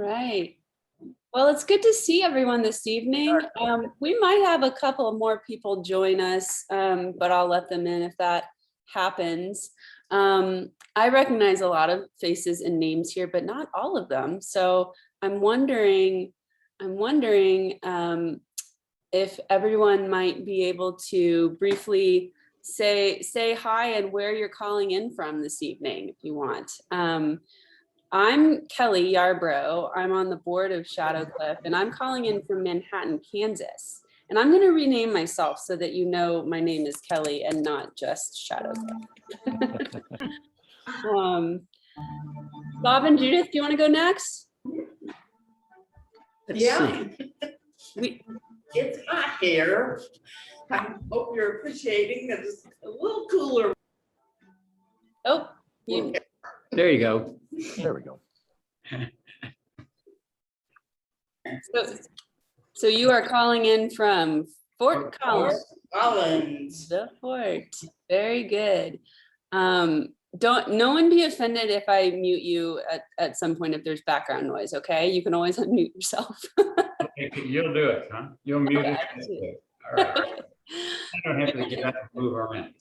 right. Well, it's good to see everyone this evening. We might have a couple more people join us, but I'll let them in if that happens. I recognize a lot of faces and names here, but not all of them. So I'm wondering if everyone might be able to briefly say hi and where you're calling in from this evening, if you want. I'm Kelly Yarbrough. I'm on the board of Shadowcliff, and I'm calling in from Manhattan, Kansas. And I'm going to rename myself so that you know my name is Kelly and not just Shadowcliff. Bob and Judith, do you want to go next? Yeah, it's hot here. I hope you're appreciating that it's a little cooler. Oh, There you go. There we go. So you are calling in from Fort Collins. The Fort. Very good. No one be offended if I mute you at some point if there's background noise, okay? You can always unmute yourself. You'll do it, huh? You'll mute it. All right. I don't have to get up and move around.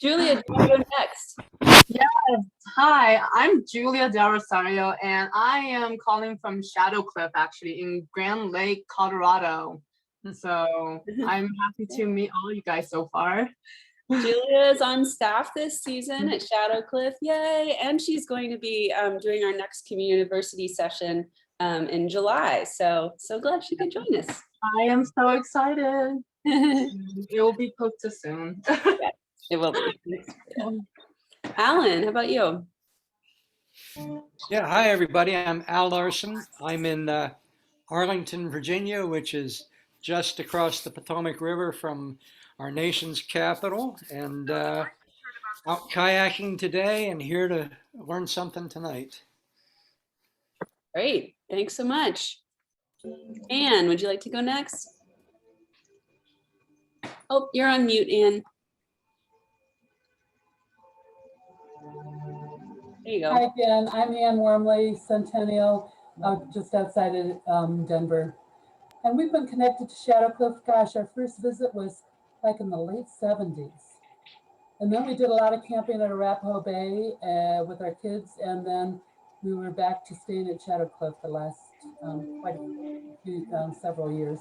Julia, do you want to go next? Yes. Hi, I'm Julia Del Rosario, and I am calling from Shadowcliff, actually, in Grand Lake, Colorado. So I'm happy to meet all you guys so far. Julia is on staff this season at Shadowcliff, yay! And she's going to be doing our next community university session in July. So glad she could join us. I am so excited. It will be cooked soon. It will be. Alan, how about you? Yeah, hi everybody. I'm Al Larson. I'm in Arlington, Virginia, which is just across the Potomac River from our nation's capital, and out kayaking today and here to learn something tonight. Great, thanks so much. Anne, would you like to go next? Oh, you're on mute, Anne. There you go. Hi again, I'm Ann Wormley, Centennial, just outside of Denver. And we've been connected to Shadowcliff. Gosh, our first visit was like in the late 70s. And then we did a lot of camping at Arapahoe Bay with our kids. And then we were back to staying at Shadowcliff the last several years.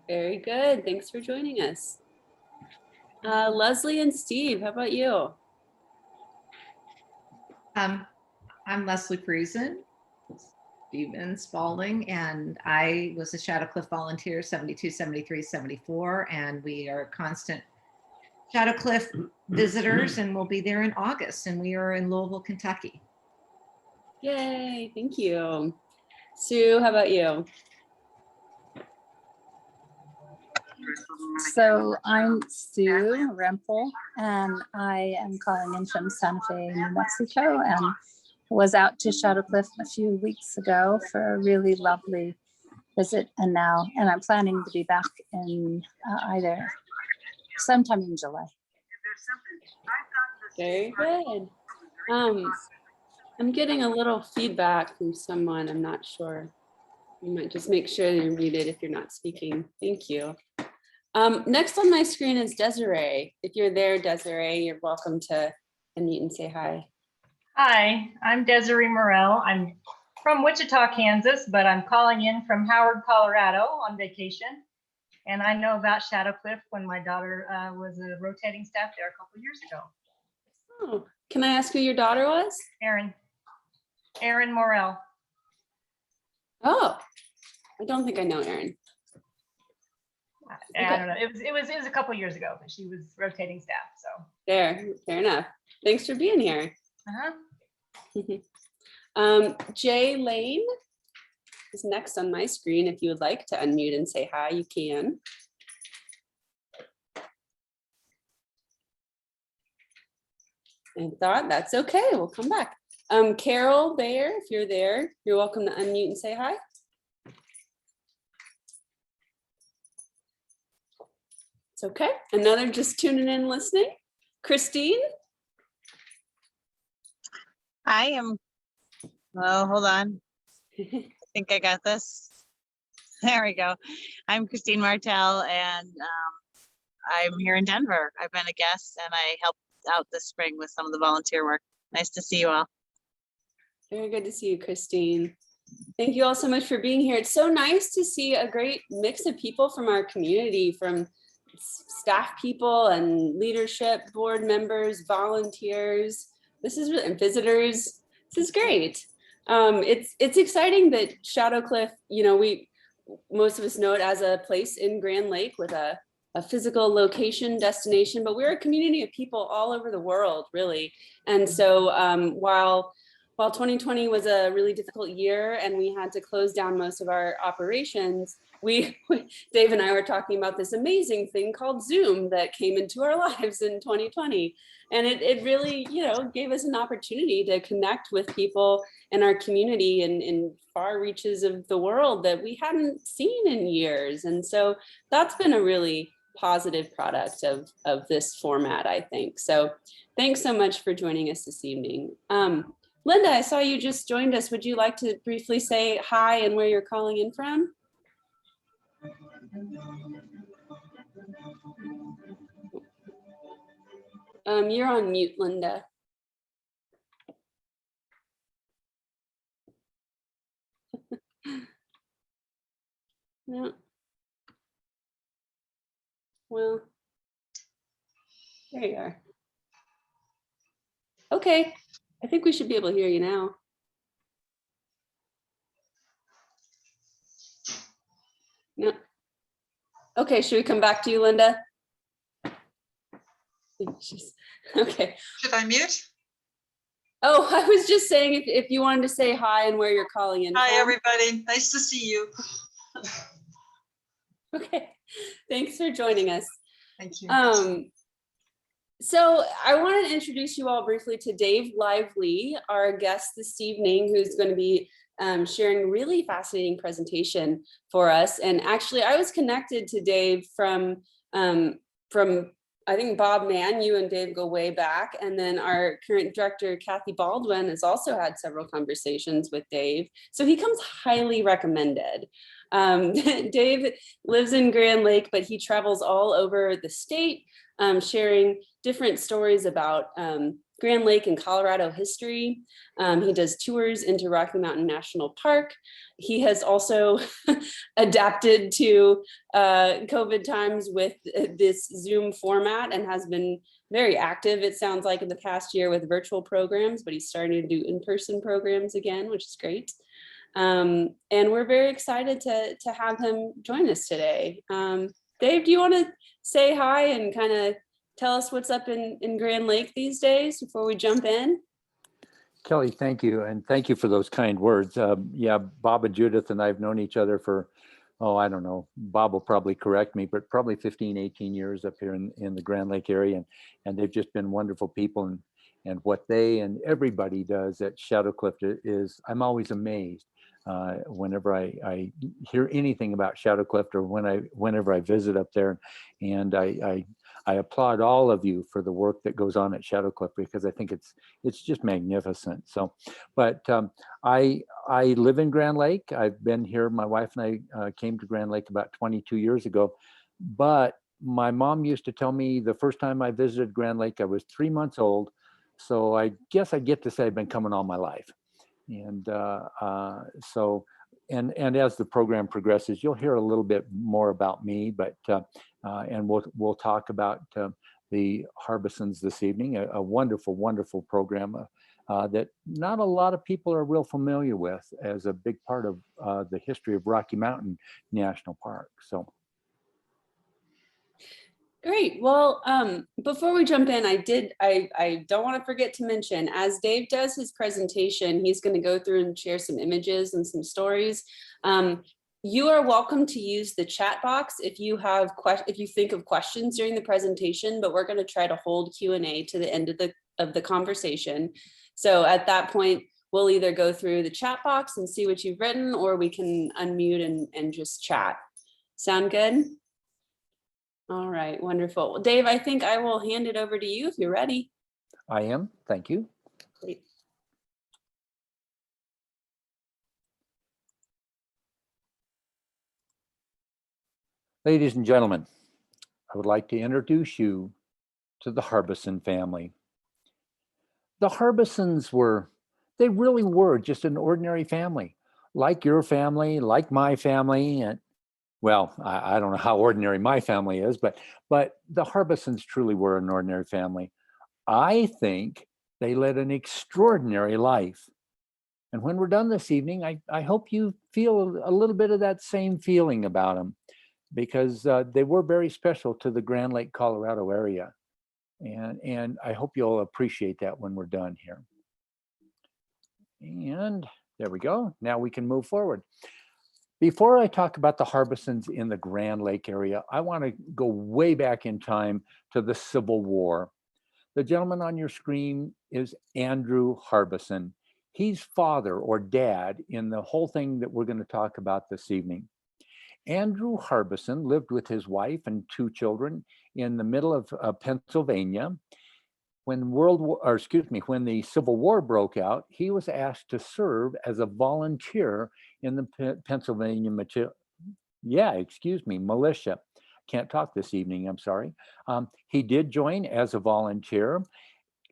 Very good. Thanks for joining us. Leslie and Steve, how about you? I'm Leslie Friesen, Stephen Spalding, and I was a Shadowcliff volunteer 72, 73, 74, and we are constant Shadowcliff visitors, and we'll be there in August, and we are in Louisville, Kentucky. Yay, thank you. Sue, how about you? So I'm Sue Rempel, and I am calling in from Santa Fe, New Mexico, and was out to Shadowcliff a few weeks ago for a really lovely visit, and I'm planning to be back in either sometime in July. Very good. I'm getting a little feedback from someone. I'm not sure. You might just make sure you're muted if you're not speaking. Thank you. Next on my screen is Desiree. If you're there, Desiree, you're welcome to unmute and say hi. Hi, I'm Desiree Morell. I'm from Wichita, Kansas, but I'm calling in from Howard, Colorado on vacation. And I know about Shadowcliff when my daughter was a rotating staff there a couple years ago. Oh, can I ask who your daughter was? Erin Morell. Oh, I don't think I know Erin. I don't know. It was a couple years ago, but she was rotating staff. So fair enough. Thanks for being here. Jay Lane is next on my screen. If you would like to unmute and say hi, you can. I thought that's okay. We'll come back. Carol Bayer, if you're there, you're welcome to unmute and say hi. It's okay. Another just tuning in, listening. Christine. I am, oh, hold on. I think I got this. There we go. I'm Christine Martell and I'm here in Denver. I've been a guest and I helped out this spring with some of the volunteer work. Nice to see you all. Very good to see you, Christine. Thank you all so much for being here. It's so nice to see a great mix of people from our community, from staff people and leadership, board members, volunteers. This is really, and visitors. This is great. It's exciting that Shadow Cliff, you know, most of us know it as a place in Grand Lake with a physical location, destination, but we're a community of people all over the world, really. And so while 2020 was a really difficult year and we had to close down most of our operations, Dave and I were talking about this amazing thing called Zoom that came into our lives in 2020. And it really, you know, gave us an opportunity to connect with people in our community in far reaches of the world that we hadn't seen in years. And so that's been a really positive product of this format, I think. So thanks so much for joining us this evening. Linda, I saw you just joined us. Would you like to briefly say hi and where you're calling in from? You're on mute, Linda. No. Well, there you are. Okay, I think we should be able to hear you now. No. Okay, should we come back to you, Linda? Okay. Should I mute? Oh, I was just saying if you wanted to say hi and where you're calling in. Hi, from. everybody. Nice to see you. Okay, thanks for joining us. Thank you. So I wanted to introduce you all briefly to Dave Lively, our guest this evening, who's going to be sharing a really fascinating presentation for us. And actually, I was connected to Dave from I think Bob Mann. You and Dave go way back, and then our current director Kathy Baldwin has also had several conversations with Dave. So he comes highly recommended. Dave lives in Grand Lake, but he travels all over the state, sharing different stories about Grand Lake and Colorado history. He does tours into Rocky Mountain National Park. He has also adapted to COVID times with this Zoom format and has been very active, it sounds like, in the past year with virtual programs, but he's starting to do in-person programs again, which is great. And we're very excited to have him join us today. Dave, do you want to say hi and kind of tell us what's up in Grand Lake these days before we jump in? Kelly, thank you. And thank you for those kind words. Yeah, Bob and Judith and I have known each other for, oh, I don't know, Bob will probably correct me, but probably 15, 18 years up here in the Grand Lake area. And they've just been wonderful people. And what they and everybody does at Shadow Cliff is, I'm always amazed whenever I hear anything about Shadow Cliff or whenever I visit up there. And I applaud all of you for the work that goes on at Shadow Cliff, because I think it's just magnificent. So, but I live in Grand Lake. I've been here. My wife and I came to Grand Lake about 22 years ago. But my mom used to tell me the first time I visited Grand Lake, I was 3 months old. So I guess I get to say I've been coming all my life. And so, and as the program progresses, you'll hear a little bit more about me, but and we'll talk about the Harbisons this evening, a wonderful, wonderful program that not a lot of people are real familiar with as a big part of the history of Rocky Mountain National Park. So. Great. Well, before we jump in, I don't want to forget to mention, as Dave does his presentation, he's going to go through and share some images and some stories. You are welcome to use the chat box if you think of questions during the presentation, but we're going to try to hold Q&A to the end of the conversation. So at that point, we'll either go through the chat box and see what you've written, or we can unmute and just chat. Sound good? All right, wonderful. Well, Dave, I think I will hand it over to you if you're ready. I am. Thank you. Great. Ladies and gentlemen, I would like to introduce you to the Harbison family. The Harbisons they really were just an ordinary family, like your family, like my family. And well, I don't know how ordinary my family is, but the Harbisons truly were an ordinary family. I think they led an extraordinary life. And when we're done this evening, I hope you feel a little bit of that same feeling about them, because they were very special to the Grand Lake, Colorado area. And I hope you'll appreciate that when we're done here. And there we go. Now we can move forward. Before I talk about the Harbisons in the Grand Lake area, I want to go way back in time to the Civil War. The gentleman on your screen is Andrew Harbison. He's father or dad in the whole thing that we're going to talk about this evening. Andrew Harbison lived with his wife and 2 children in the middle of Pennsylvania. When when the Civil War broke out, he was asked to serve as a volunteer in the Pennsylvania militia. Can't talk this evening, I'm sorry. He did join as a volunteer.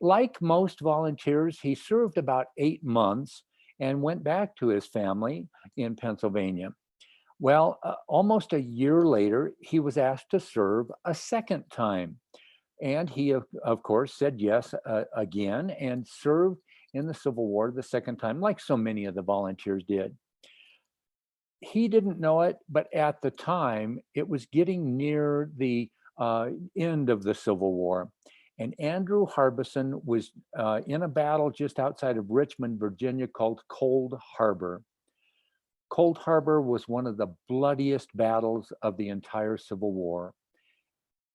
Like most volunteers, he served about 8 months and went back to his family in Pennsylvania. Well, almost a year later, he was asked to serve a second time. And he, of course, said yes again and served in the Civil War the second time, like so many of the volunteers did. He didn't know it, but at the time, it was getting near the end of the Civil War. And Andrew Harbison was in a battle just outside of Richmond, Virginia, called Cold Harbor. Cold Harbor was one of the bloodiest battles of the entire Civil War.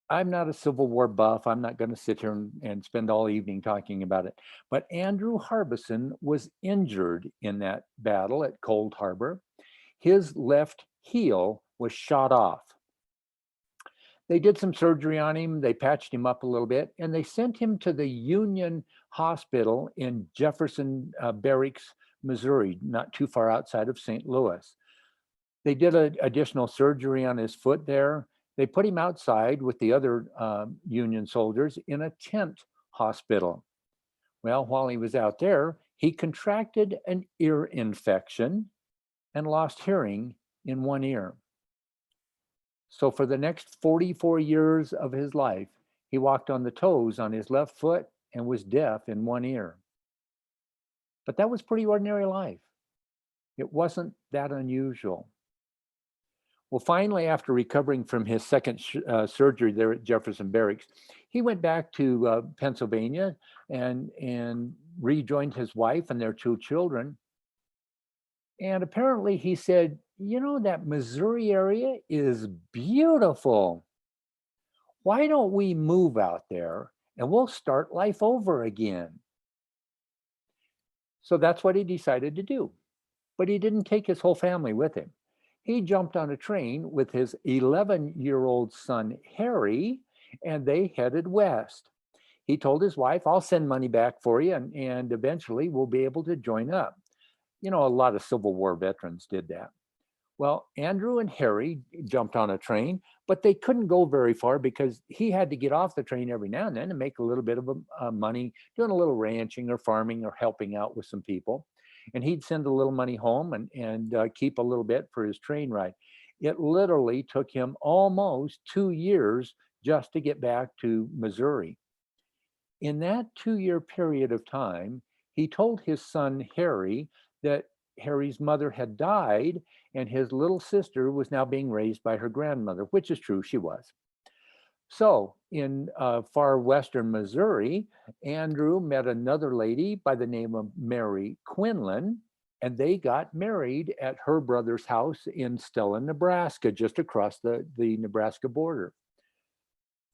I'm not a Civil War buff. I'm not going to sit here and spend all evening talking about it. But Andrew Harbison was injured in that battle at Cold Harbor. His left heel was shot off. They did some surgery on him. They patched him up a little bit, and they sent him to the Union Hospital in Jefferson Barracks, Missouri, not too far outside of St. Louis. They did an additional surgery on his foot there. They put him outside with the other Union soldiers in a tent hospital. Well, while he was out there, he contracted an ear infection and lost hearing in one ear. So for the next 44 years of his life, he walked on the toes on his left foot and was deaf in one ear. But that was pretty ordinary life. It wasn't that unusual. Well, finally, after recovering from his second surgery there at Jefferson Barracks, he went back to Pennsylvania and rejoined his wife and their 2 children. And apparently he said, you know, that Missouri area is beautiful. Why don't we move out there and we'll start life over again? So that's what he decided to do. But he didn't take his whole family with him. He jumped on a train with his 11-year-old son, Harry, and they headed west. He told his wife, I'll send money back for you, and eventually we'll be able to join up. You know, a lot of Civil War veterans did that. Well, Andrew and Harry jumped on a train, but they couldn't go very far because he had to get off the train every now and then to make a little bit of money, doing a little ranching or farming or helping out with some people. And he'd send a little money home and keep a little bit for his train ride. It literally took him almost 2 years just to get back to Missouri. In that 2-year period of time, he told his son, Harry, that Harry's mother had died and his little sister was now being raised by her grandmother, which is true, she was. So in far western Missouri, Andrew met another lady by the name of Mary Quinlan, and they got married at her brother's house in Stella, Nebraska, just across the Nebraska border.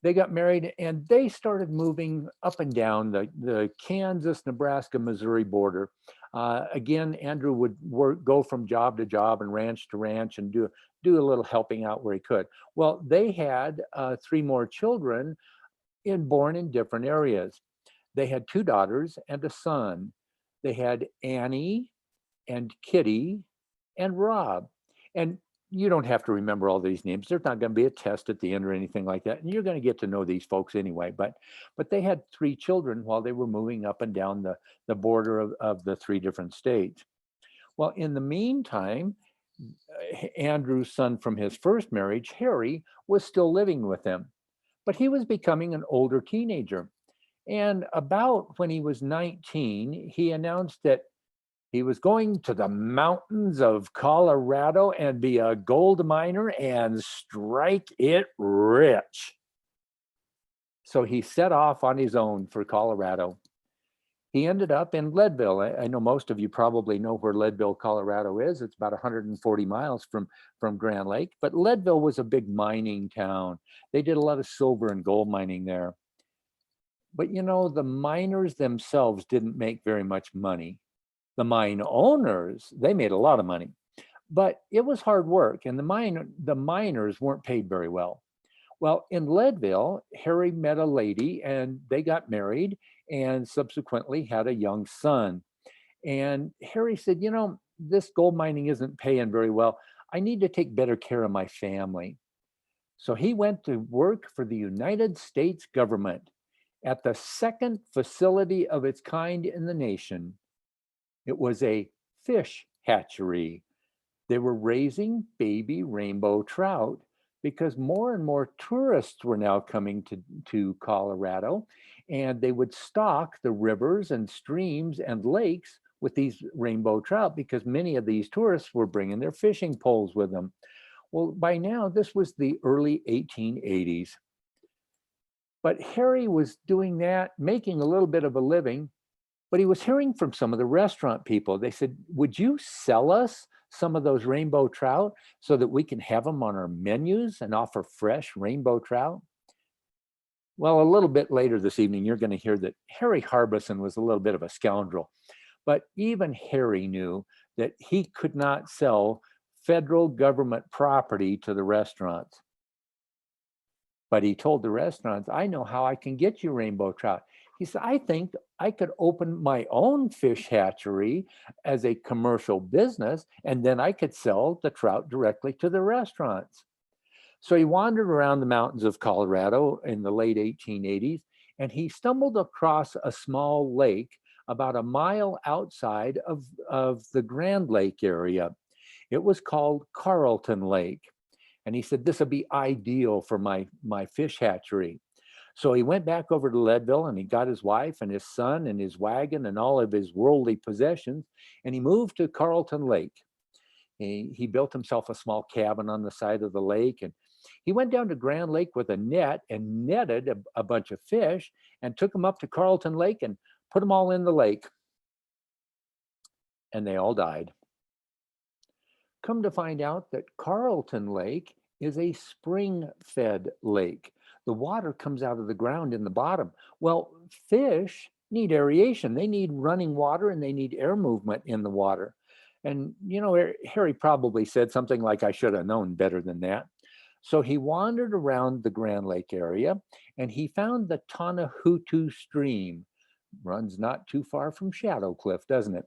They got married and they started moving up and down the Kansas, Nebraska, Missouri border. Again, Andrew would go from job to job and ranch to ranch and do a little helping out where he could. Well, they had 3 more children born in different areas. They had 2 daughters and a son. They had Annie and Kitty and Rob. And you don't have to remember all these names. There's not going to be a test at the end or anything like that. And you're going to get to know these folks anyway. But they had 3 children while they were moving up and down the border of the 3 different states. Well, in the meantime, Andrew's son from his first marriage, Harry, was still living with them, but he was becoming an older teenager. And about when he was 19, he announced that he was going to the mountains of Colorado and be a gold miner and strike it rich. So he set off on his own for Colorado. He ended up in Leadville. I know most of you probably know where Leadville, Colorado is. It's about 140 miles from Grand Lake, but Leadville was a big mining town. They did a lot of silver and gold mining there. But you know, the miners themselves didn't make very much money. The mine owners, they made a lot of money, but it was hard work, and the miners weren't paid very well. Well, in Leadville, Harry met a lady and they got married and subsequently had a young son. And Harry said, you know, this gold mining isn't paying very well. I need to take better care of my family. So he went to work for the United States government at the 2nd facility of its kind in the nation. It was a fish hatchery. They were raising baby rainbow trout because more and more tourists were now coming to Colorado, and they would stock the rivers and streams and lakes with these rainbow trout because many of these tourists were bringing their fishing poles with them. Well, by now, this was the early 1880s. But Harry was doing that, making a little bit of a living, but he was hearing from some of the restaurant people. They said, would you sell us some of those rainbow trout so that we can have them on our menus and offer fresh rainbow trout? Well, a little bit later this evening, you're going to hear that Harry Harbison was a little bit of a scoundrel, but even Harry knew that he could not sell federal government property to the restaurants. But he told the restaurants, I know how I can get you rainbow trout. He said, I think I could open my own fish hatchery as a commercial business, and then I could sell the trout directly to the restaurants. So he wandered around the mountains of Colorado in the late 1880s, and he stumbled across a small lake about a mile outside of the Grand Lake area. It was called Carlton Lake. And he said, this would be ideal for my fish hatchery. So he went back over to Leadville and he got his wife and his son and his wagon and all of his worldly possessions, and he moved to Carlton Lake. He built himself a small cabin on the side of the lake, and he went down to Grand Lake with a net and netted a bunch of fish and took them up to Carlton Lake and put them all in the lake. And they all died. Come to find out that Carlton Lake is a spring-fed lake. The water comes out of the ground in the bottom. Well, fish need aeration. They need running water and they need air movement in the water. And, you know, Harry probably said something like, I should have known better than that. So he wandered around the Grand Lake area and he found the Tonahutu stream. Runs not too far from Shadow Cliff, doesn't it?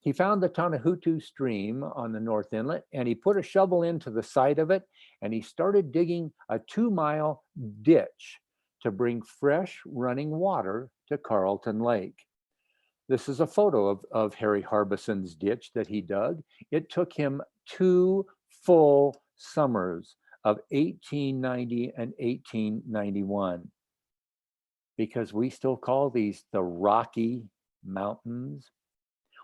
He found the Tonahutu stream on the North Inlet and he put a shovel into the side of it and he started digging a 2-mile ditch to bring fresh running water to Carlton Lake. This is a photo of Harry Harbison's ditch that he dug. It took him 2 full summers of 1890 and 1891 because we still call these the Rocky Mountains.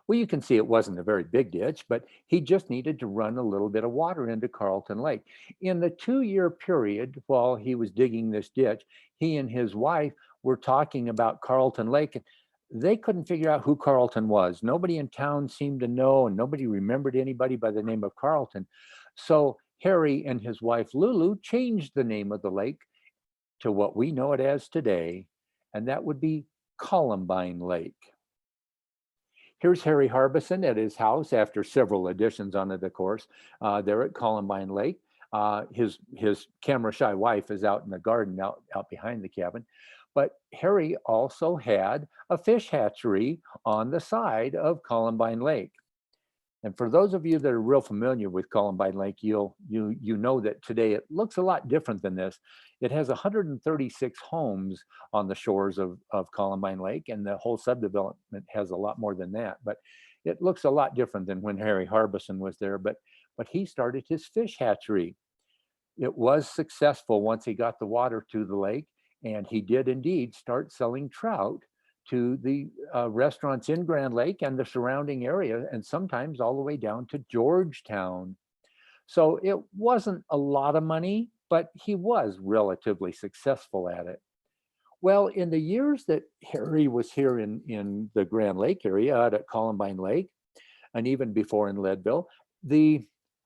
Well, you can see it wasn't a very big ditch, but he just needed to run a little bit of water into Carlton Lake. In the 2-year period while he was digging this ditch, he and his wife were talking about Carlton Lake. And they couldn't figure out who Carlton was. Nobody in town seemed to know, and nobody remembered anybody by the name of Carlton. So Harry and his wife Lulu changed the name of the lake to what we know it as today, and that would be Columbine Lake. Here's Harry Harbison at his house after several additions on it, of course, there at Columbine Lake. His camera-shy wife is out in the garden out behind the cabin. But Harry also had a fish hatchery on the side of Columbine Lake. And for those of you that are real familiar with Columbine Lake, you know that today it looks a lot different than this. It has 136 homes on the shores of Columbine Lake, and the whole subdevelopment has a lot more than that. But it looks a lot different than when Harry Harbison was there. But he started his fish hatchery. It was successful once he got the water to the lake, and he did indeed start selling trout to the restaurants in Grand Lake and the surrounding area, and sometimes all the way down to Georgetown. So it wasn't a lot of money, but he was relatively successful at it. Well, in the years that Harry was here in the Grand Lake area, out at Columbine Lake, and even before in Leadville,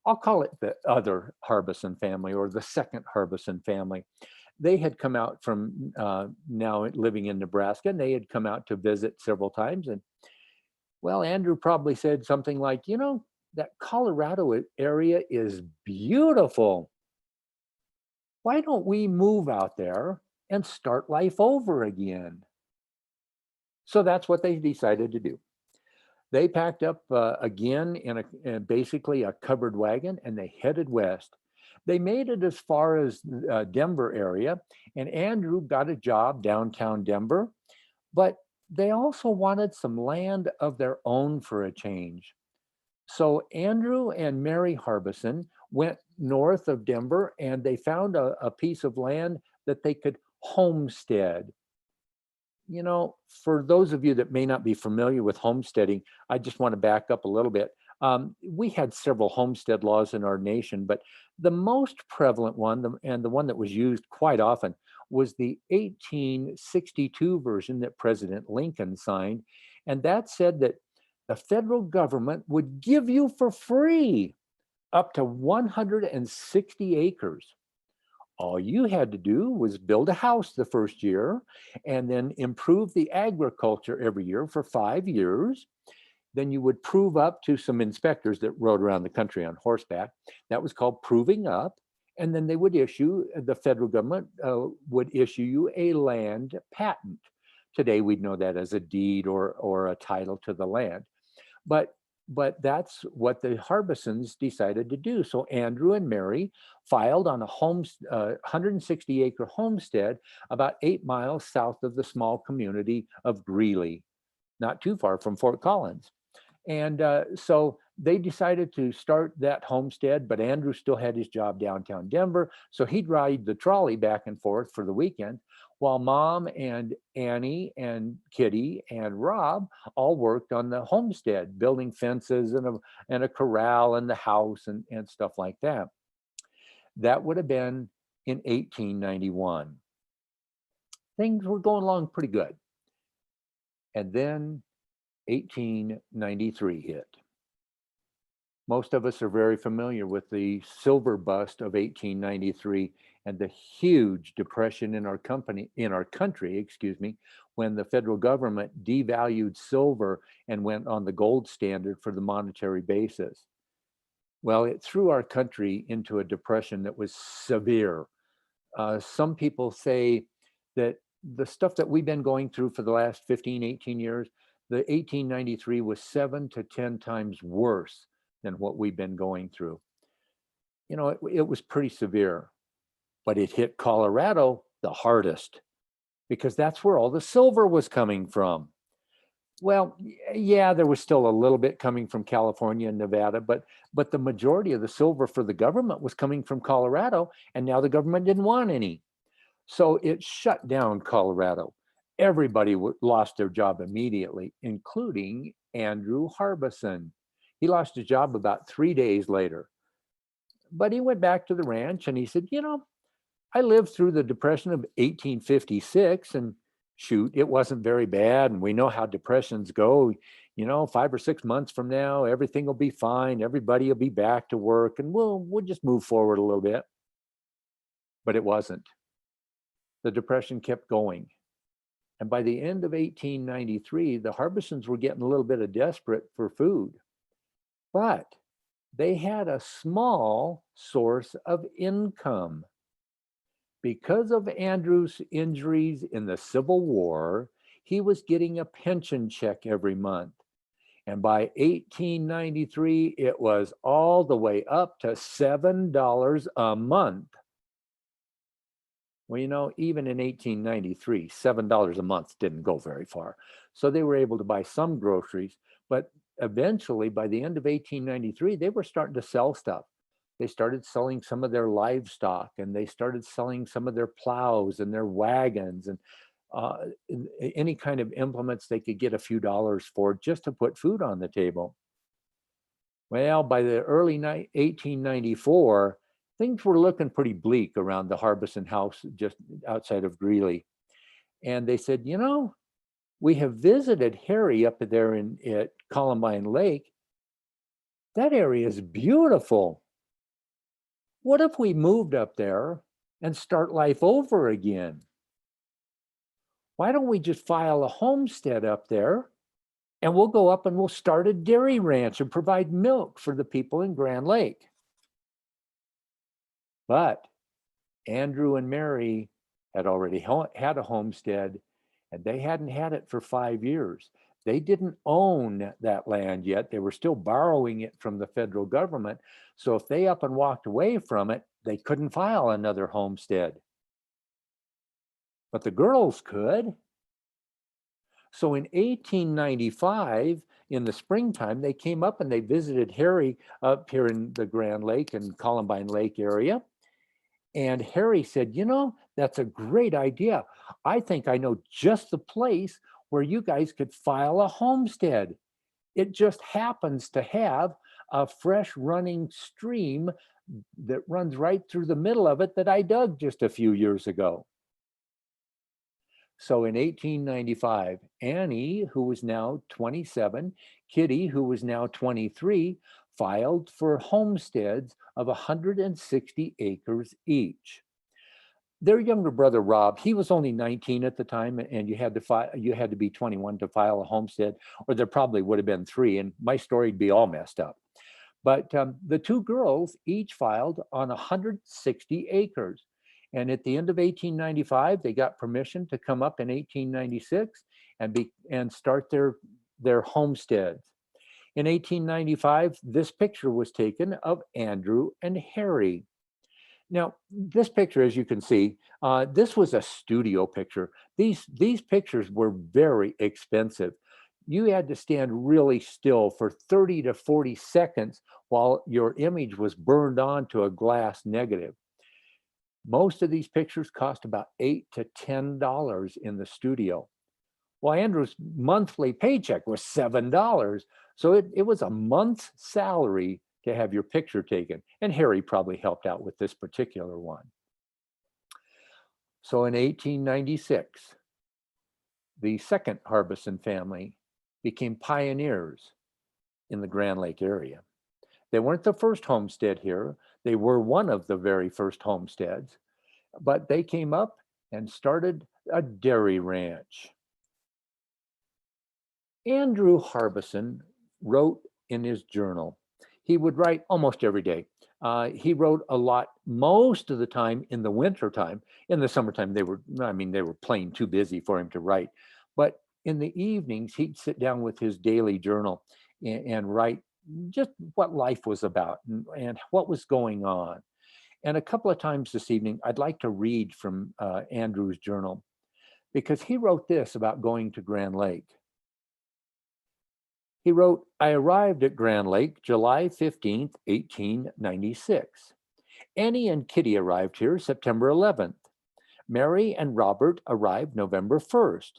I'll call it the other Harbison family, or the second Harbison family. They had come out from now living in Nebraska, and they had come out to visit several times. And well, Andrew probably said something like, you know, that Colorado area is beautiful. Why don't we move out there and start life over again? So that's what they decided to do. They packed up again in basically a covered wagon, and they headed west. They made it as far as Denver area, and Andrew got a job downtown Denver, but they also wanted some land of their own for a change. So Andrew and Mary Harbison went north of Denver, and they found a piece of land that they could homestead. You know, for those of you that may not be familiar with homesteading, I just want to back up a little bit. We had several homestead laws in our nation, but the most prevalent one, and the one that was used quite often, was the 1862 version that President Lincoln signed. And that said that the federal government would give you for free up to 160 acres. All you had to do was build a house the first year and then improve the agriculture every year for 5 years. Then you would prove up to some inspectors that rode around the country on horseback. That was called proving up. And then they would issue, the federal government would issue you a land patent. Today, we'd know that as a deed or a title to the land. But that's what the Harbisons decided to do. So Andrew and Mary filed on a 160-acre homestead about 8 miles south of the small community of Greeley, not too far from Fort Collins. And so they decided to start that homestead, but Andrew still had his job downtown Denver. So he'd ride the trolley back and forth for the weekend, while Mom and Annie and Kitty and Rob all worked on the homestead, building fences and a corral and the house and stuff like that. That would have been in 1891. Things were going along pretty good. And then 1893 hit. Most of us are very familiar with the silver bust of 1893 and the huge depression in our country, when the federal government devalued silver and went on the gold standard for the monetary basis. Well, it threw our country into a depression that was severe. Some people say that the stuff that we've been going through for the last 15, 18 years, the 1893 was 7 to 10 times worse than what we've been going through. You know, it was pretty severe, but it hit Colorado the hardest because that's where all the silver was coming from. Well, yeah, there was still a little bit coming from California and Nevada, but the majority of the silver for the government was coming from Colorado, and now the government didn't want any. So it shut down Colorado. Everybody lost their job immediately, including Andrew Harbison. He lost his job about 3 days later. But he went back to the ranch and he said, you know, I lived through the Depression of 1856 and shoot, it wasn't very bad. And we know how depressions go. You know, 5 or 6 months from now, everything will be fine. Everybody will be back to work and we'll just move forward a little bit. But it wasn't. The Depression kept going. And by the end of 1893, the Harbisons were getting a little bit desperate for food. But they had a small source of income. Because of Andrew's injuries in the Civil War, he was getting a pension check every month. And by 1893, it was all the way up to $7 a month. Well, you know, even in 1893, $7 a month didn't go very far. So they were able to buy some groceries, but eventually by the end of 1893, they were starting to sell stuff. They started selling some of their livestock, and they started selling some of their plows and their wagons and any kind of implements they could get a few dollars for just to put food on the table. Well, by the early 1894, things were looking pretty bleak around the Harbison house just outside of Greeley. And they said, you know, we have visited Harry up there at Columbine Lake. That area is beautiful. What if we moved up there and start life over again? Why don't we just file a homestead up there, and we'll go up and we'll start a dairy ranch and provide milk for the people in Grand Lake. But Andrew and Mary had already had a homestead, and they hadn't had it for 5 years. They didn't own that land yet. They were still borrowing it from the federal government. So if they up and walked away from it, they couldn't file another homestead. But the girls could. So in 1895, in the springtime, they came up and they visited Harry up here in the Grand Lake and Columbine Lake area. And Harry said, you know, that's a great idea. I think I know just the place where you guys could file a homestead. It just happens to have a fresh running stream that runs right through the middle of it that I dug just a few years ago. So in 1895, Annie, who was now 27, Kitty, who was now 23, filed for homesteads of 160 acres each. Their younger brother, Rob, he was only 19 at the time, and you had to be 21 to file a homestead, or there probably would have been 3, and my story'd be all messed up. But the 2 girls each filed on 160 acres. And at the end of 1895, they got permission to come up in 1896 and start their homesteads. In 1895, this picture was taken of Andrew and Harry. Now, this picture, as you can see, this was a studio picture. These pictures were very expensive. You had to stand really still for 30 to 40 seconds while your image was burned onto a glass negative. Most of these pictures cost about $8 to $10 in the studio. Well, Andrew's monthly paycheck was $7. So it was a month's salary to have your picture taken. And Harry probably helped out with this particular one. So in 1896, the second Harbison family became pioneers in the Grand Lake area. They weren't the first homestead here. They were one of the very first homesteads, but they came up and started a dairy ranch. Andrew Harbison wrote in his journal. He would write almost every day. He wrote a lot most of the time in the winter time. In the summertime, they were plain too busy for him to write. But in the evenings, he'd sit down with his daily journal and write just what life was about and what was going on. And a couple of times this evening, I'd like to read from Andrew's journal, because he wrote this about going to Grand Lake. He wrote, I arrived at Grand Lake July 15th, 1896. Annie and Kitty arrived here September 11th. Mary and Robert arrived November 1st.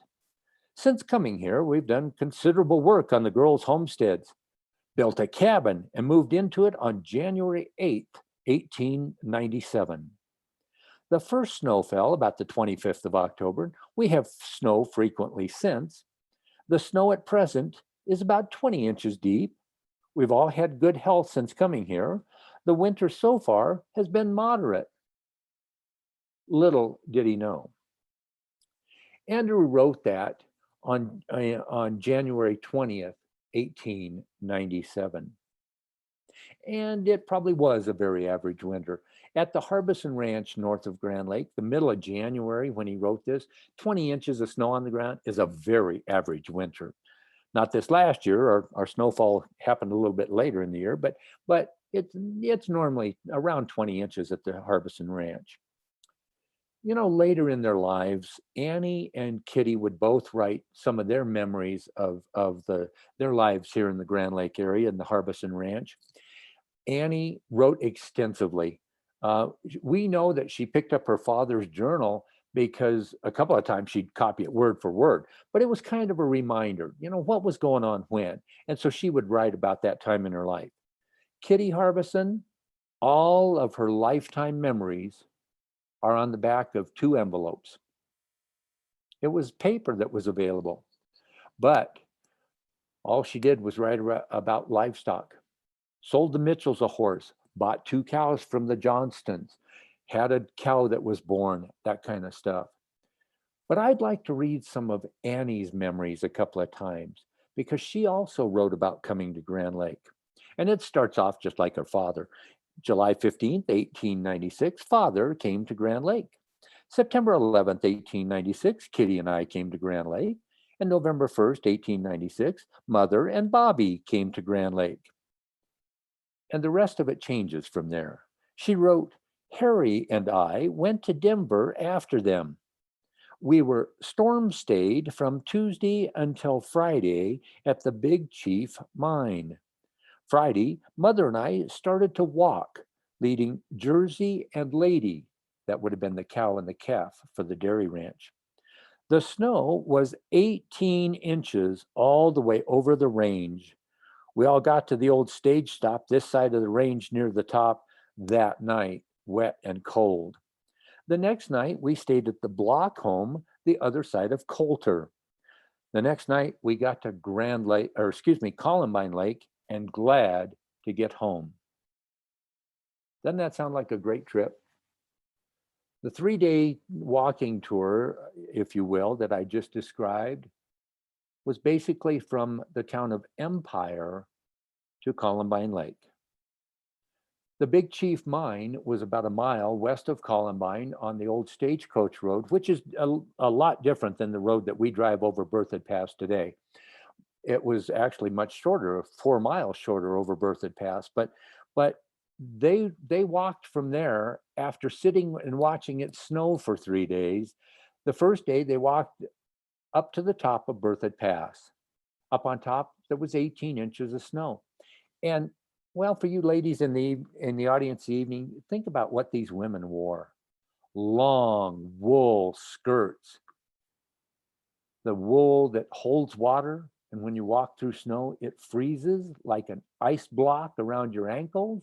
Since coming here, we've done considerable work on the girls' homesteads, built a cabin and moved into it on January 8th, 1897. The first snow fell about the 25th of October. We have snow frequently since. The snow at present is about 20 inches deep. We've all had good health since coming here. The winter so far has been moderate. Little did he know. Andrew wrote that on January 20th, 1897. And it probably was a very average winter. At the Harbison Ranch north of Grand Lake, the middle of January when he wrote this, 20 inches of snow on the ground is a very average winter. Not this last year, our snowfall happened a little bit later in the year, but it's normally around 20 inches at the Harbison Ranch. You know, later in their lives, Annie and Kitty would both write some of their memories of their lives here in the Grand Lake area and the Harbison Ranch. Annie wrote extensively. We know that she picked up her father's journal because a couple of times she'd copy it word for word, but it was kind of a reminder, you know, what was going on when. And so she would write about that time in her life. Kitty Harbison, all of her lifetime memories are on the back of 2 envelopes. It was paper that was available, but all she did was write about livestock. Sold the Mitchells a horse, bought 2 cows from the Johnstons, had a cow that was born, that kind of stuff. But I'd like to read some of Annie's memories a couple of times because she also wrote about coming to Grand Lake. And it starts off just like her father. July 15th, 1896, father came to Grand Lake. September 11th, 1896, Kitty and I came to Grand Lake. And November 1st, 1896, mother and Bobby came to Grand Lake. And the rest of it changes from there. She wrote, Harry and I went to Denver after them. We were storm stayed from Tuesday until Friday at the Big Chief Mine. Friday, mother and I started to walk, leading Jersey and Lady, that would have been the cow and the calf for the dairy ranch. The snow was 18 inches all the way over the range. We all got to the old stage stop this side of the range near the top that night, wet and cold. The next night, we stayed at the block home, the other side of Coulter. The next night, we got to Columbine Lake, and glad to get home. Doesn't that sound like a great trip? The 3-day walking tour, if you will, that I just described was basically from the town of Empire to Columbine Lake. The Big Chief Mine was about a mile west of Columbine on the old Stagecoach Road, which is a lot different than the road that we drive over Berthoud Pass today. It was actually much shorter, 4 miles shorter over Berthoud Pass, but they walked from there after sitting and watching it snow for 3 days. The first day they walked up to the top of Berthoud Pass. Up on top, there was 18 inches of snow. And well, for you ladies in the audience this evening, think about what these women wore. Long wool skirts. The wool that holds water, and when you walk through snow, it freezes like an ice block around your ankles.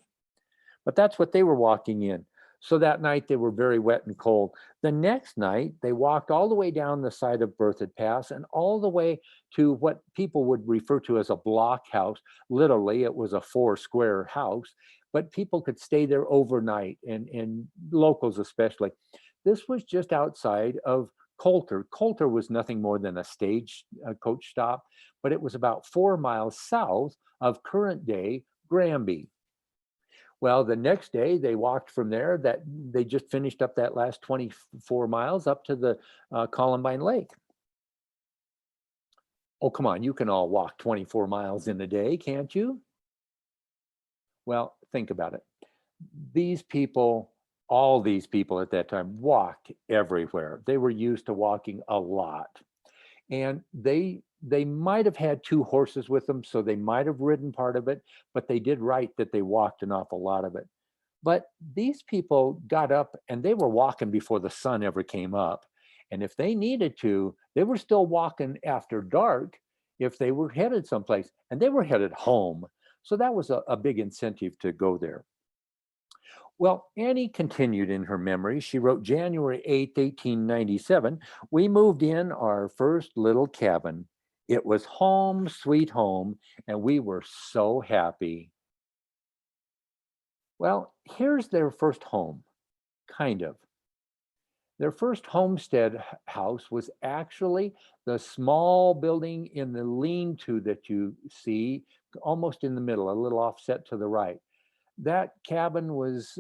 But that's what they were walking in. So that night they were very wet and cold. The next night, they walked all the way down the side of Berthoud Pass and all the way to what people would refer to as a block house. Literally, it was a 4-square house, but people could stay there overnight, and locals especially. This was just outside of Coulter. Coulter was nothing more than a coach stop, but it was about 4 miles south of current day Granby. Well, the next day they walked from there, that they just finished up that last 24 miles up to the Columbine Lake. Oh, come on, you can all walk 24 miles in a day, can't you? Well, think about it. These people, all these people at that time, walked everywhere. They were used to walking a lot. And they might have had 2 horses with them, so they might have ridden part of it, but they did write that they walked an awful lot of it. But these people got up and they were walking before the sun ever came up. And if they needed to, they were still walking after dark if they were headed someplace, and they were headed home. So that was a big incentive to go there. Well, Annie continued in her memory. She wrote, January 8th, 1897, we moved in our first little cabin. It was home, sweet home, and we were so happy. Well, here's their first home, kind of. Their first homestead house was actually the small building in the lean-to that you see almost in the middle, a little offset to the right. That cabin was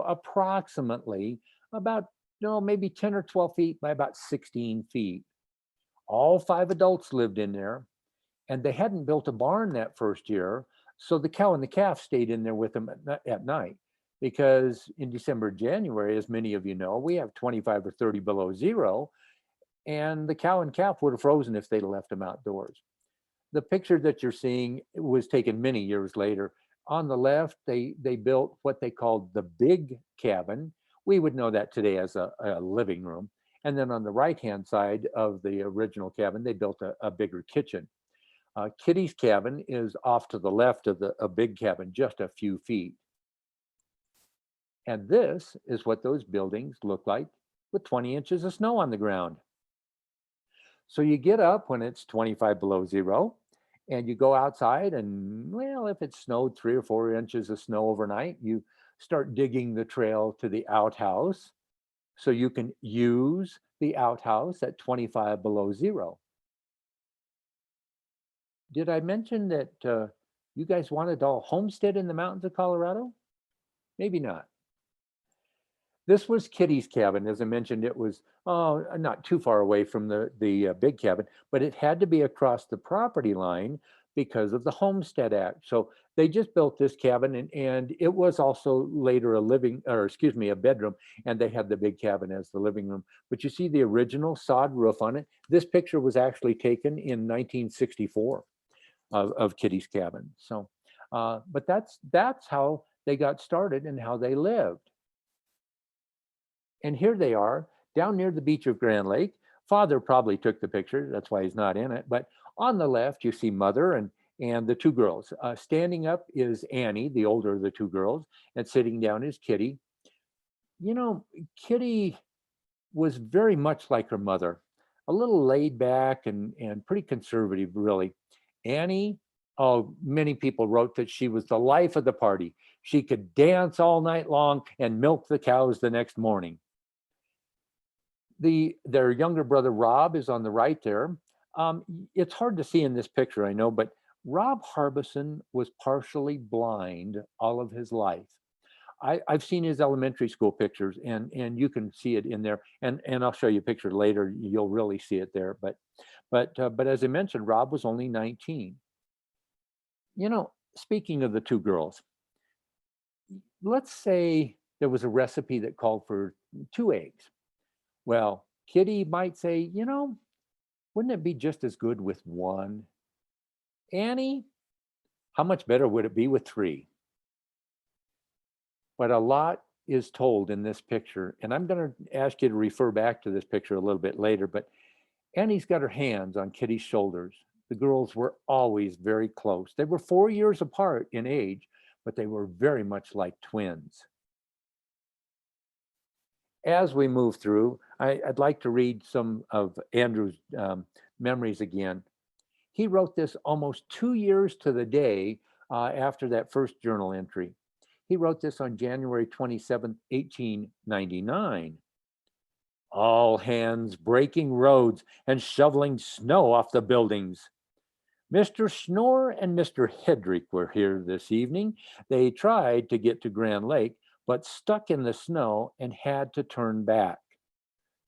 approximately about maybe 10 or 12 feet by about 16 feet. All 5 adults lived in there, And they hadn't built a barn that first year. So the cow and the calf stayed in there with them at night, because in December, January, as many of you know, we have 25 or 30 below zero, and the cow and calf would have frozen if they'd left them outdoors. The picture that you're seeing was taken many years later. On the left, they built what they called the big cabin. We would know that today as a living room. And then on the right-hand side of the original cabin, they built a bigger kitchen. Kitty's cabin is off to the left of a big cabin, just a few feet. And this is what those buildings look like with 20 inches of snow on the ground. So you get up when it's 25 below zero, and you go outside, and well, if it snowed 3 or 4 inches of snow overnight, you start digging the trail to the outhouse so you can use the outhouse at 25 below zero. Did I mention that you guys wanted to homestead in the mountains of Colorado? Maybe not. This was Kitty's cabin. As I mentioned, it was not too far away from the big cabin, but it had to be across the property line because of the Homestead Act. So they just built this cabin, and it was also later a bedroom, and they had the big cabin as the living room. But you see the original sod roof on it. This picture was actually taken in 1964 of Kitty's cabin. So, but that's how they got started and how they lived. And here they are down near the beach of Grand Lake. Father probably took the picture. That's why he's not in it. But on the left, you see Mother and the two girls. Standing up is Annie, the older of the two girls, and sitting down is Kitty. You know, Kitty was very much like her mother, a little laid back and pretty conservative, really. Annie, many people wrote that she was the life of the party. She could dance all night long and milk the cows the next morning. Their younger brother, Rob, is on the right there. It's hard to see in this picture, I know, but Rob Harbison was partially blind all of his life. I've seen his elementary school pictures, and you can see it in there. And I'll show you a picture later. You'll really see it there. But as I mentioned, Rob was only 19. You know, speaking of the two girls, let's say there was a recipe that called for 2 eggs. Well, Kitty might say, you know, wouldn't it be just as good with 1? Annie, how much better would it be with 3? But a lot is told in this picture, and I'm going to ask you to refer back to this picture a little bit later, but Annie's got her hands on Kitty's shoulders. The girls were always very close. They were 4 years apart in age, but they were very much like twins. As we move through, I'd like to read some of Andrew's memories again. He wrote this almost 2 years to the day after that first journal entry. He wrote this on January 27, 1899. All hands breaking roads and shoveling snow off the buildings. Mr. Schnorr and Mr. Hedrick were here this evening. They tried to get to Grand Lake, but stuck in the snow and had to turn back.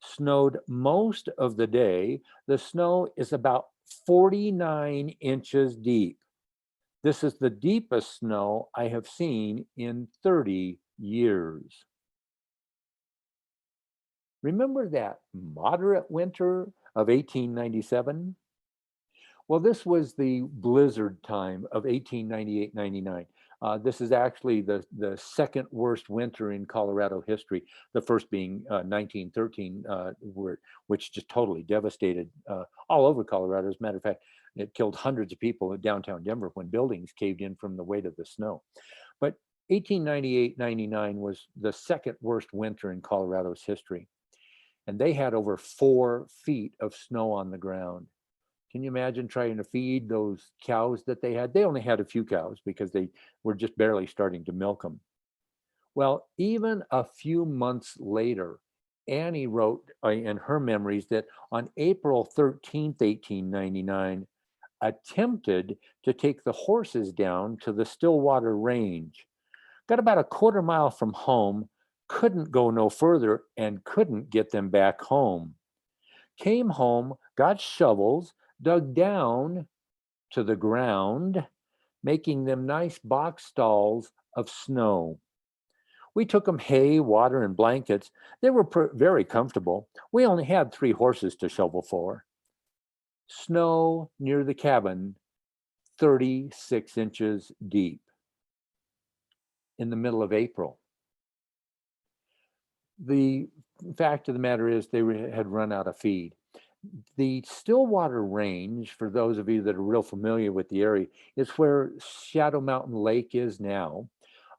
Snowed most of the day. The snow is about 49 inches deep. This is the deepest snow I have seen in 30 years. Remember that moderate winter of 1897? Well, this was the blizzard time of 1898-99. This is actually the second worst winter in Colorado history, the first being 1913, which just totally devastated all over Colorado. As a matter of fact, it killed hundreds of people in downtown Denver when buildings caved in from the weight of the snow. But 1898-99 was the second worst winter in Colorado's history. And they had over 4 feet of snow on the ground. Can you imagine trying to feed those cows that they had? They only had a few cows because they were just barely starting to milk them. Well, even a few months later, Annie wrote in her memories that on April 13th, 1899, attempted to take the horses down to the Stillwater Range. Got about a quarter mile from home, couldn't go no further, and couldn't get them back home. Came home, got shovels, dug down to the ground, making them nice box stalls of snow. We took them hay, water, and blankets. They were very comfortable. We only had 3 horses to shovel for. Snow near the cabin, 36 inches deep in the middle of April. The fact of the matter is they had run out of feed. The Stillwater Range, for those of you that are real familiar with the area, is where Shadow Mountain Lake is now.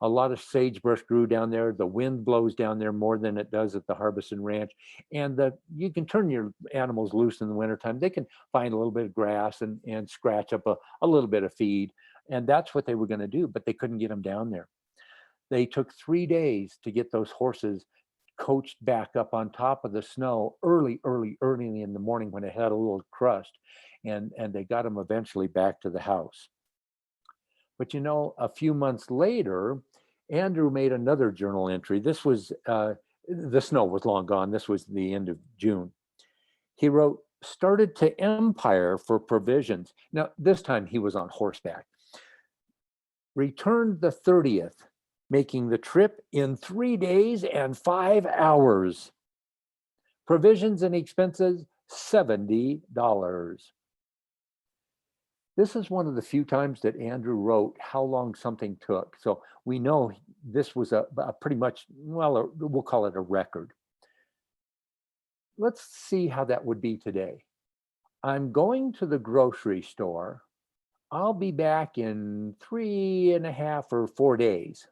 A lot of sagebrush grew down there. The wind blows down there more than it does at the Harbison Ranch. And you can turn your animals loose in the wintertime. They can find a little bit of grass and scratch up a little bit of feed. And that's what they were going to do, but they couldn't get them down there. They took 3 days to get those horses coached back up on top of the snow early in the morning when it had a little crust. And they got them eventually back to the house. But you know, a few months later, Andrew made another journal entry. This was, the snow was long gone. This was the end of June. He wrote, started to Empire for provisions. Now, this time he was on horseback. Returned the 30th, making the trip in 3 days and 5 hours. Provisions and expenses, $70. This is one of the few times that Andrew wrote how long something took. So we know this was a pretty much, well, we'll call it a record. Let's see how that would be today. I'm going to the grocery store. I'll be back in 3.5 or 4 days.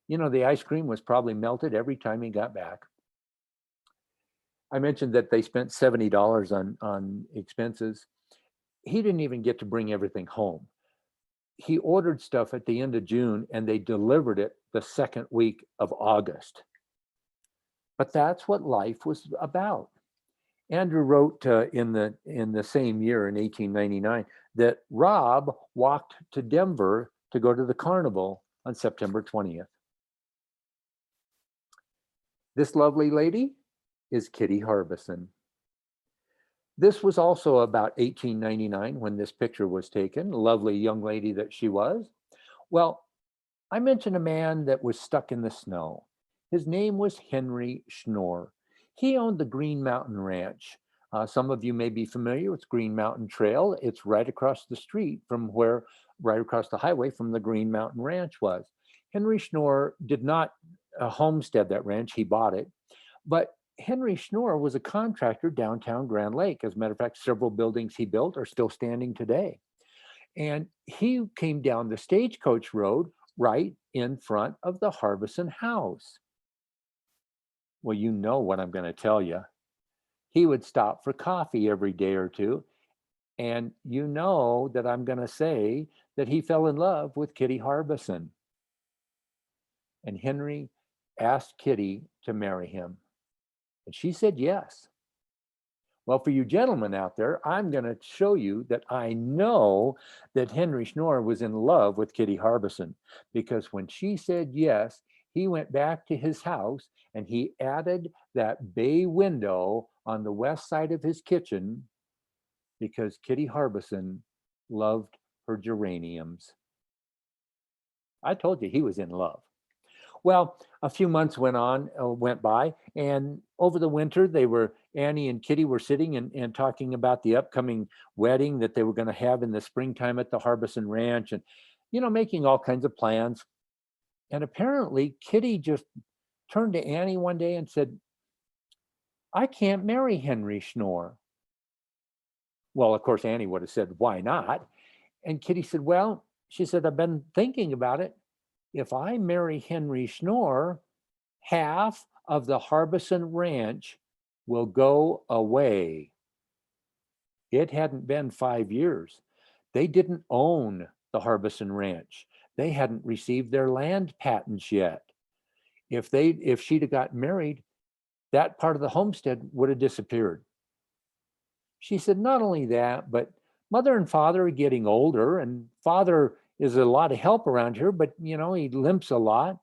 You know, the ice cream was probably melted every time he got back. I mentioned that they spent $70 on expenses. He didn't even get to bring everything home. He ordered stuff at the end of June and they delivered it the second week of August. But that's what life was about. Andrew wrote in the same year, in 1899, that Rob walked to Denver to go to the carnival on September 20th. This lovely lady is Kitty Harbison. This was also about 1899 when this picture was taken, lovely young lady that she was. Well, I mentioned a man that was stuck in the snow. His name was Henry Schnorr. He owned the Green Mountain Ranch. Some of you may be familiar with Green Mountain Trail. It's right across the street from where, right across the highway from the Green Mountain Ranch was. Henry Schnorr did not homestead that ranch, he bought it. But Henry Schnorr was a contractor downtown Grand Lake. As a matter of fact, several buildings he built are still standing today. And he came down the Stagecoach Road right in front of the Harbison house. Well, you know what I'm going to tell you. He would stop for coffee every day or two. And you know that I'm going to say that he fell in love with Kitty Harbison. And Henry asked Kitty to marry him. And she said yes. Well, for you gentlemen out there, I'm going to show you that I know that Henry Schnorr was in love with Kitty Harbison, because when she said yes, he went back to his house and he added that bay window on the west side of his kitchen because Kitty Harbison loved her geraniums. I told you he was in love. Well, a few months went by, and over the winter, Annie and Kitty were sitting and talking about the upcoming wedding that they were going to have in the springtime at the Harbison Ranch, and making all kinds of plans. And apparently, Kitty just turned to Annie one day and said, "I can't marry Henry Schnorr." Well, of course, Annie would have said, "Why not?" And Kitty said, "Well," she said, "I've been thinking about it. If I marry Henry Schnorr, half of the Harbison Ranch will go away." It hadn't been 5 years. They didn't own the Harbison Ranch. They hadn't received their land patents yet. If she'd have got married, that part of the homestead would have disappeared. She said, not only that, but Mother and Father are getting older, and Father is a lot of help around here, but he limps a lot.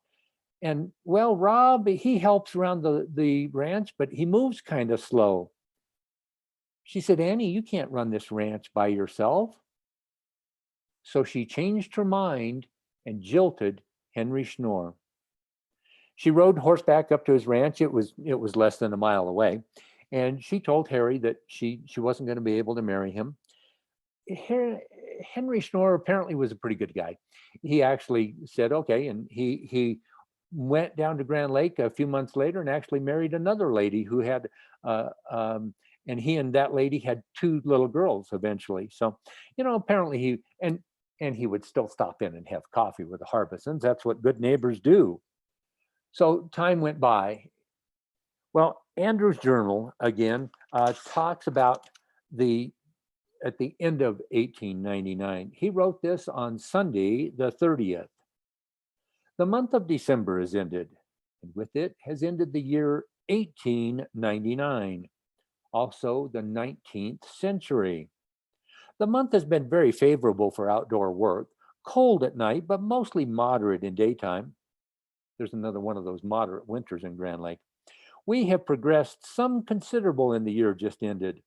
And well, Rob, he helps around the ranch, but he moves kind of slow. She said, "Annie, you can't run this ranch by yourself. So she changed her mind and jilted Henry Schnorr. She rode horseback up to his ranch. It was less than a mile away. And she told Harry that she wasn't going to be able to marry him. Henry Schnorr apparently was a pretty good guy. He actually said, okay, and he went down to Grand Lake a few months later and actually married another lady who had, and he and that lady had 2 little girls eventually. So, apparently he would still stop in and have coffee with the Harbisons. That's what good neighbors do. So time went by. Well, Andrew's journal again talks about at the end of 1899. He wrote this on Sunday, the 30th. The month of December is ended, and with it has ended the year 1899, also the 19th century. The month has been very favorable for outdoor work, cold at night, but mostly moderate in daytime. There's another one of those moderate winters in Grand Lake. We have progressed some considerable in the year just ended.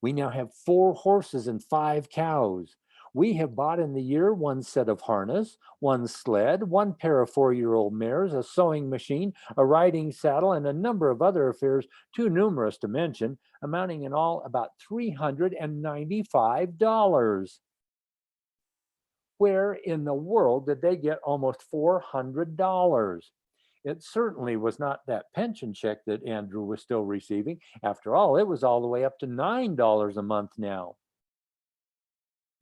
We now have 4 horses and 5 cows. We have bought in the year 1 set of harness, 1 sled, 1 pair of 4-year-old mares, a sewing machine, a riding saddle, and a number of other affairs too numerous to mention, amounting in all about $395. Where in the world did they get almost $400? It certainly was not that pension check that Andrew was still receiving. After all, it was all the way up to $9 a month now.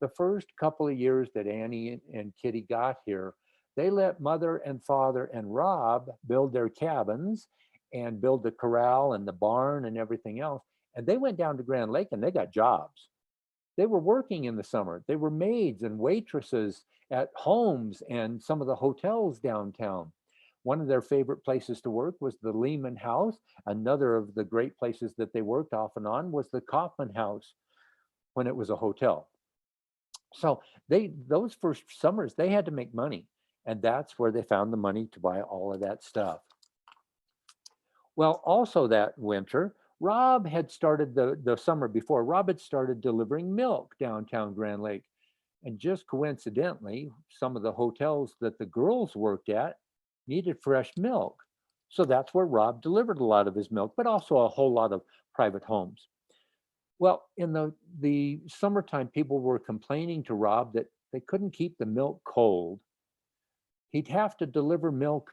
The first couple of years that Annie and Kitty got here, they let Mother and Father and Rob build their cabins and build the corral and the barn and everything else. And they went down to Grand Lake and they got jobs. They were working in the summer. They were maids and waitresses at homes and some of the hotels downtown. One of their favorite places to work was the Lehman House. Another of the great places that they worked off and on was the Kaufman House when it was a hotel. So those first summers, they had to make money. And that's where they found the money to buy all of that stuff. Well, also that winter, Rob had started the summer before, Rob had started delivering milk downtown Grand Lake. And just coincidentally, some of the hotels that the girls worked at needed fresh milk. So that's where Rob delivered a lot of his milk, but also a whole lot of private homes. Well, in the summertime, people were complaining to Rob that they couldn't keep the milk cold. He'd have to deliver milk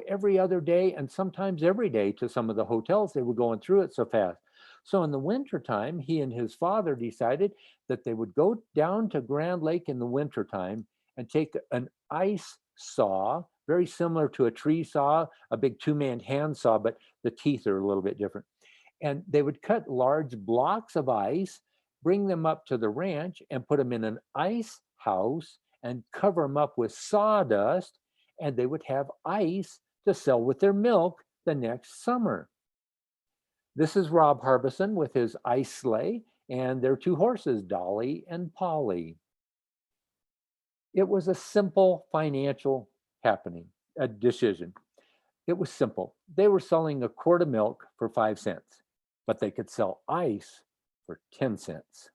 every other day and sometimes every day to some of the hotels. They were going through it so fast. So in the wintertime, he and his father decided that they would go down to Grand Lake in the wintertime and take an ice saw, very similar to a tree saw, a big 2-man hand saw, but the teeth are a little bit different. And they would cut large blocks of ice, bring them up to the ranch and put them in an ice house and cover them up with sawdust, and they would have ice to sell with their milk the next summer. This is Rob Harbison with his ice sleigh and their 2 horses, Dolly and Polly. It was a simple financial decision. It was simple. They were selling a quart of milk for 5 cents, but they could sell ice for 10 cents.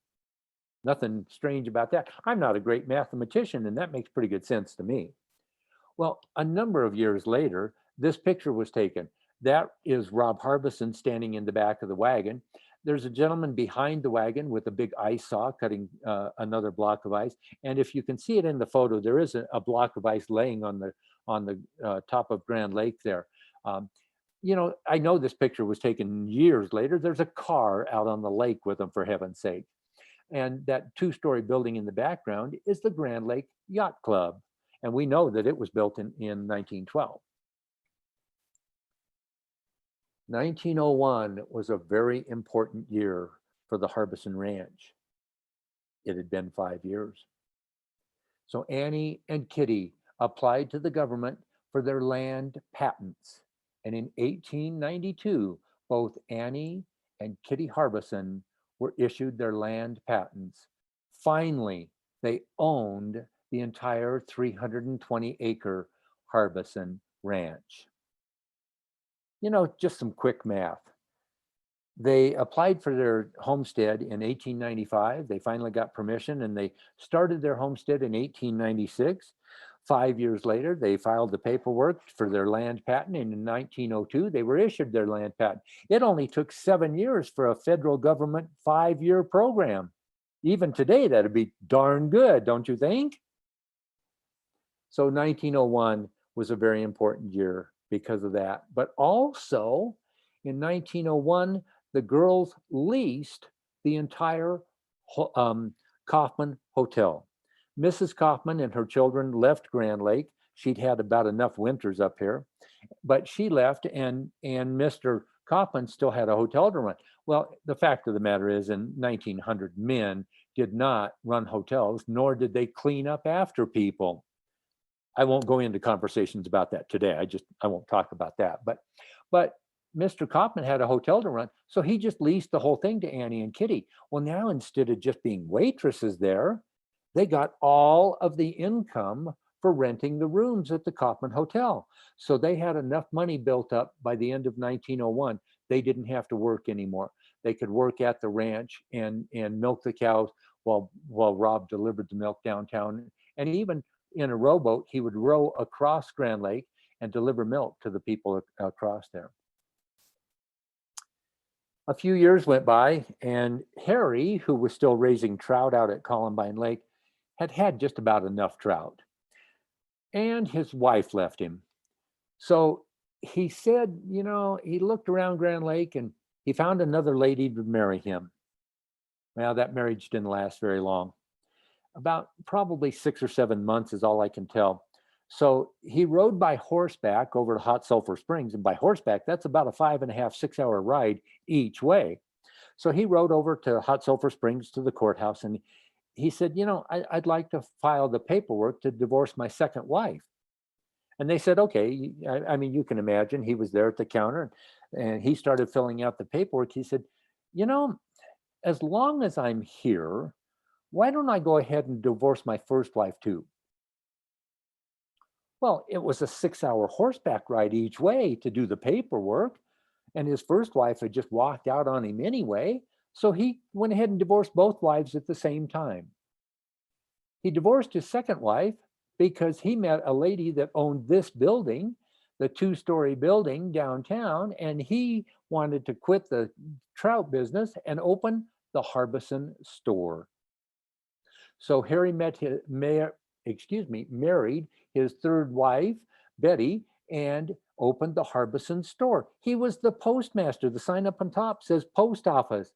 Nothing strange about that. I'm not a great mathematician, and that makes pretty good sense to me. Well, a number of years later, this picture was taken. That is Rob Harbison standing in the back of the wagon. There's a gentleman behind the wagon with a big ice saw cutting another block of ice. And if you can see it in the photo, there is a block of ice laying on the top of Grand Lake there. I know this picture was taken years later. There's a car out on the lake with them, for heaven's sake. And that 2-story building in the background is the Grand Lake Yacht Club. And we know that it was built in 1912. 1901 was a very important year for the Harbison Ranch. It had been 5 years. So Annie and Kitty applied to the government for their land patents. And in 1892, both Annie and Kitty Harbison were issued their land patents. Finally, they owned the entire 320-acre Harbison Ranch. Just some quick math. They applied for their homestead in 1895. They finally got permission and they started their homestead in 1896. 5 years later, they filed the paperwork for their land patent. And in 1902, they were issued their land patent. It only took 7 years for a federal government 5-year program. Even today, that'd be darn good, don't you think? So 1901 was a very important year because of that. But also in 1901, the girls leased the entire Kaufman Hotel. Mrs. Kaufman and her children left Grand Lake. She'd had about enough winters up here, but she left and Mr. Kaufman still had a hotel to run. Well, the fact of the matter is in 1900, men did not run hotels, nor did they clean up after people. I won't go into conversations about that today. I won't talk about that. But Mr. Kaufman had a hotel to run, so he just leased the whole thing to Annie and Kitty. Well, now instead of just being waitresses there, they got all of the income for renting the rooms at the Kaufman Hotel. So they had enough money built up by the end of 1901. They didn't have to work anymore. They could work at the ranch and milk the cows while Rob delivered the milk downtown. And even in a rowboat, he would row across Grand Lake and deliver milk to the people across there. A few years went by and Harry, who was still raising trout out at Columbine Lake, had just about enough trout. And his wife left him. So he said, you know, he looked around Grand Lake and he found another lady to marry him. Well, that marriage didn't last very long. About probably 6 or 7 months is all I can tell. So he rode by horseback over to Hot Sulphur Springs, and by horseback, that's about a 5.5, 6 hour ride each way. So he rode over to Hot Sulphur Springs to the courthouse and he said, you know, I'd like to file the paperwork to divorce my second wife. And they said, okay. I mean, you can imagine he was there at the counter and he started filling out the paperwork. He said, you know, as long as I'm here, why don't I go ahead and divorce my first wife too? Well, it was a 6 hour horseback ride each way to do the paperwork. And his first wife had just walked out on him anyway. So he went ahead and divorced both wives at the same time. He divorced his second wife because he met a lady that owned this building, the 2-story building downtown, and he wanted to quit the trout business and open the Harbison store. So Harry married his third wife, Betty, and opened the Harbison store. He was the postmaster. The sign up on top says post office.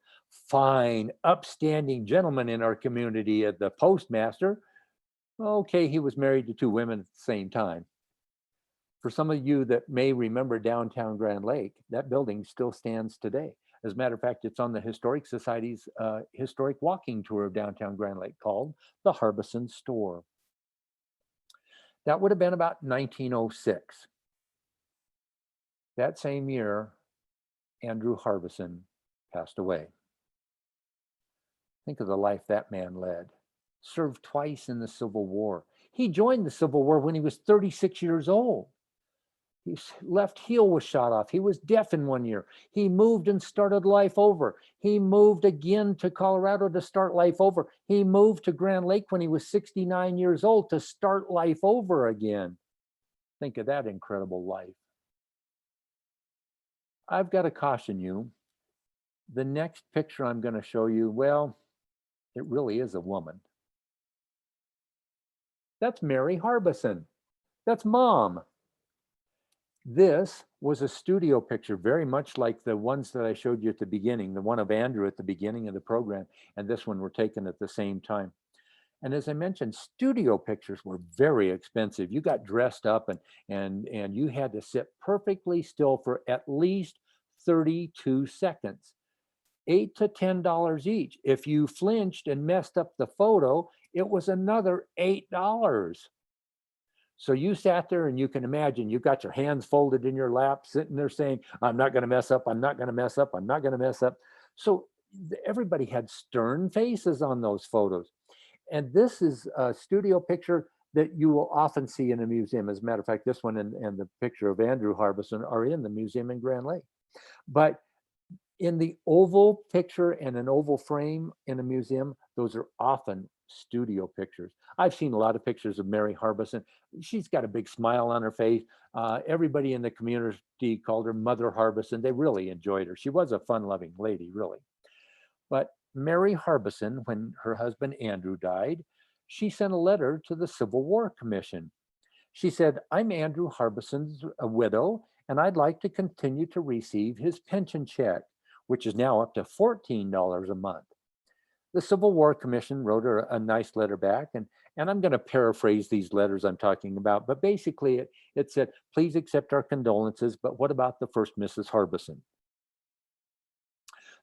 Fine, upstanding gentleman in our community at the postmaster. Okay, he was married to 2 women at the same time. For some of you that may remember downtown Grand Lake, that building still stands today. As a matter of fact, it's on the Historic Society's historic walking tour of downtown Grand Lake called the Harbison Store. That would have been about 1906. That same year, Andrew Harbison passed away. Think of the life that man led. Served twice in the Civil War. He joined the Civil War when he was 36 years old. His left heel was shot off. He was deaf in 1 year. He moved and started life over. He moved again to Colorado to start life over. He moved to Grand Lake when he was 69 years old to start life over again. Think of that incredible life. I've got to caution you. The next picture I'm going to show you, well, it really is a woman. That's Mary Harbison. That's Mom. This was a studio picture, very much like the ones that I showed you at the beginning, the one of Andrew at the beginning of the program, and this one were taken at the same time. And as I mentioned, studio pictures were very expensive. You got dressed up and you had to sit perfectly still for at least 32 seconds. $8 to $10 each. If you flinched and messed up the photo, it was another $8. So you sat there and you can imagine you got your hands folded in your lap, sitting there saying, I'm not going to mess up. I'm not going to mess up. I'm not going to mess up. So everybody had stern faces on those photos. And this is a studio picture that you will often see in a museum. As a matter of fact, this one and the picture of Andrew Harbison are in the museum in Grand Lake. But in the oval picture and an oval frame in a museum, those are often studio pictures. I've seen a lot of pictures of Mary Harbison. She's got a big smile on her face. Everybody in the community called her Mother Harbison. They really enjoyed her. She was a fun-loving lady, really. But Mary Harbison, when her husband Andrew died, she sent a letter to the Civil War Commission. She said, I'm Andrew Harbison's widow, and I'd like to continue to receive his pension check, which is now up to $14 a month. The Civil War Commission wrote her a nice letter back, and I'm going to paraphrase these letters I'm talking about, but basically it said, please accept our condolences, but what about the first Mrs. Harbison?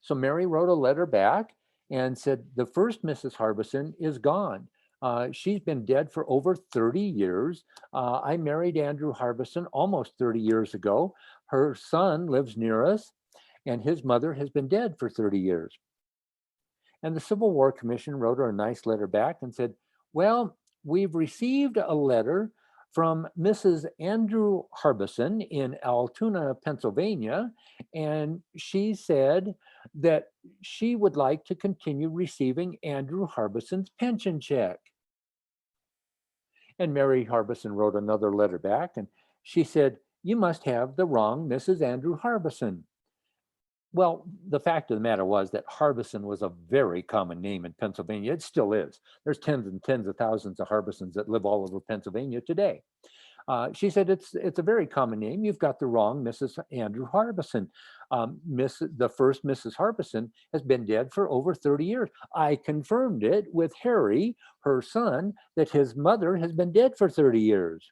So Mary wrote a letter back and said, the first Mrs. Harbison is gone. She's been dead for over 30 years. I married Andrew Harbison almost 30 years ago. Her son lives near us, and his mother has been dead for 30 years. And the Civil War Commission wrote her a nice letter back and said, well, we've received a letter from Mrs. Andrew Harbison in Altoona, Pennsylvania, and she said that she would like to continue receiving Andrew Harbison's pension check. And Mary Harbison wrote another letter back, and she said, you must have the wrong Mrs. Andrew Harbison. Well, the fact of the matter was that Harbison was a very common name in Pennsylvania. It still is. There's tens and tens of thousands of Harbisons that live all over Pennsylvania today. She said, it's a very common name. You've got the wrong Mrs. Andrew Harbison. The first Mrs. Harbison has been dead for over 30 years. I confirmed it with Harry, her son, that his mother has been dead for 30 years.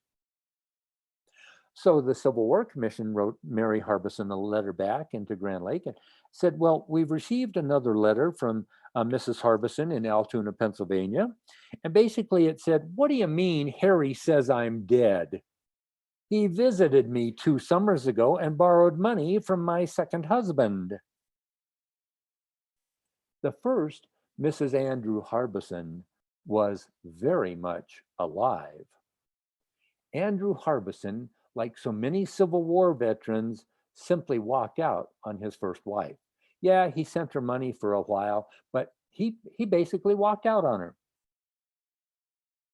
So the Civil War Commission wrote Mary Harbison a letter back into Grand Lake and said, well, we've received another letter from Mrs. Harbison in Altoona, Pennsylvania. And basically it said, what do you mean Harry says I'm dead? He visited me 2 summers ago and borrowed money from my second husband. The first Mrs. Andrew Harbison was very much alive. Andrew Harbison, like so many Civil War veterans, simply walked out on his first wife. Yeah, he sent her money for a while, but he basically walked out on her.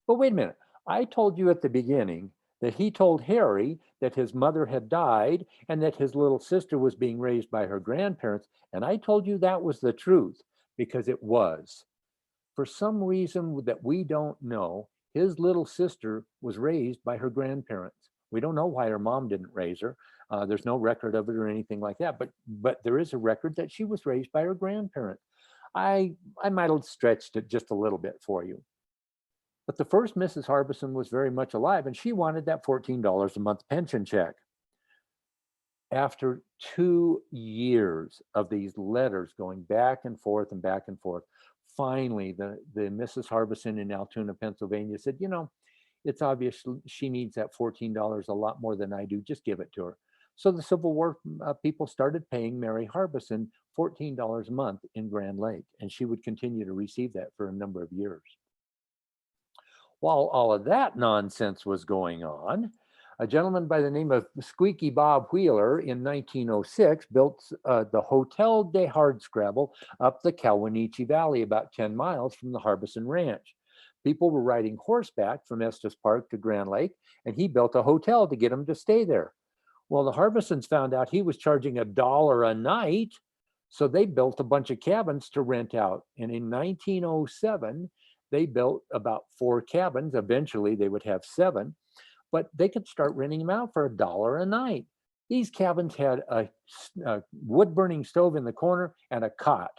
But wait a minute, I told you at the beginning that he told Harry that his mother had died and that his little sister was being raised by her grandparents, and I told you that was the truth, because it was. For some reason that we don't know, his little sister was raised by her grandparents. We don't know why her mom didn't raise her. There's no record of it or anything like that, but there is a record that she was raised by her grandparents. I might have stretched it just a little bit for you. But the first Mrs. Harbison was very much alive, and she wanted that $14 a month pension check. After 2 years of these letters going back and forth, finally the Mrs. Harbison in Altoona, Pennsylvania said, you know, it's obvious she needs that $14 a lot more than I do. Just give it to her. So the Civil War people started paying Mary Harbison $14 a month in Grand Lake, and she would continue to receive that for a number of years. While all of that nonsense was going on, a gentleman by the name of Squeaky Bob Wheeler in 1906 built the Hotel de Hardscrabble up the Kawanichi Valley, about 10 miles from the Harbison Ranch. People were riding horseback from Estes Park to Grand Lake, and he built a hotel to get them to stay there. Well, the Harbisons found out he was charging $1 a night, so they built a bunch of cabins to rent out. And in 1907, they built about 4 cabins. Eventually, they would have 7, but they could start renting them out for $1 a night. These cabins had a wood-burning stove in the corner and a cot.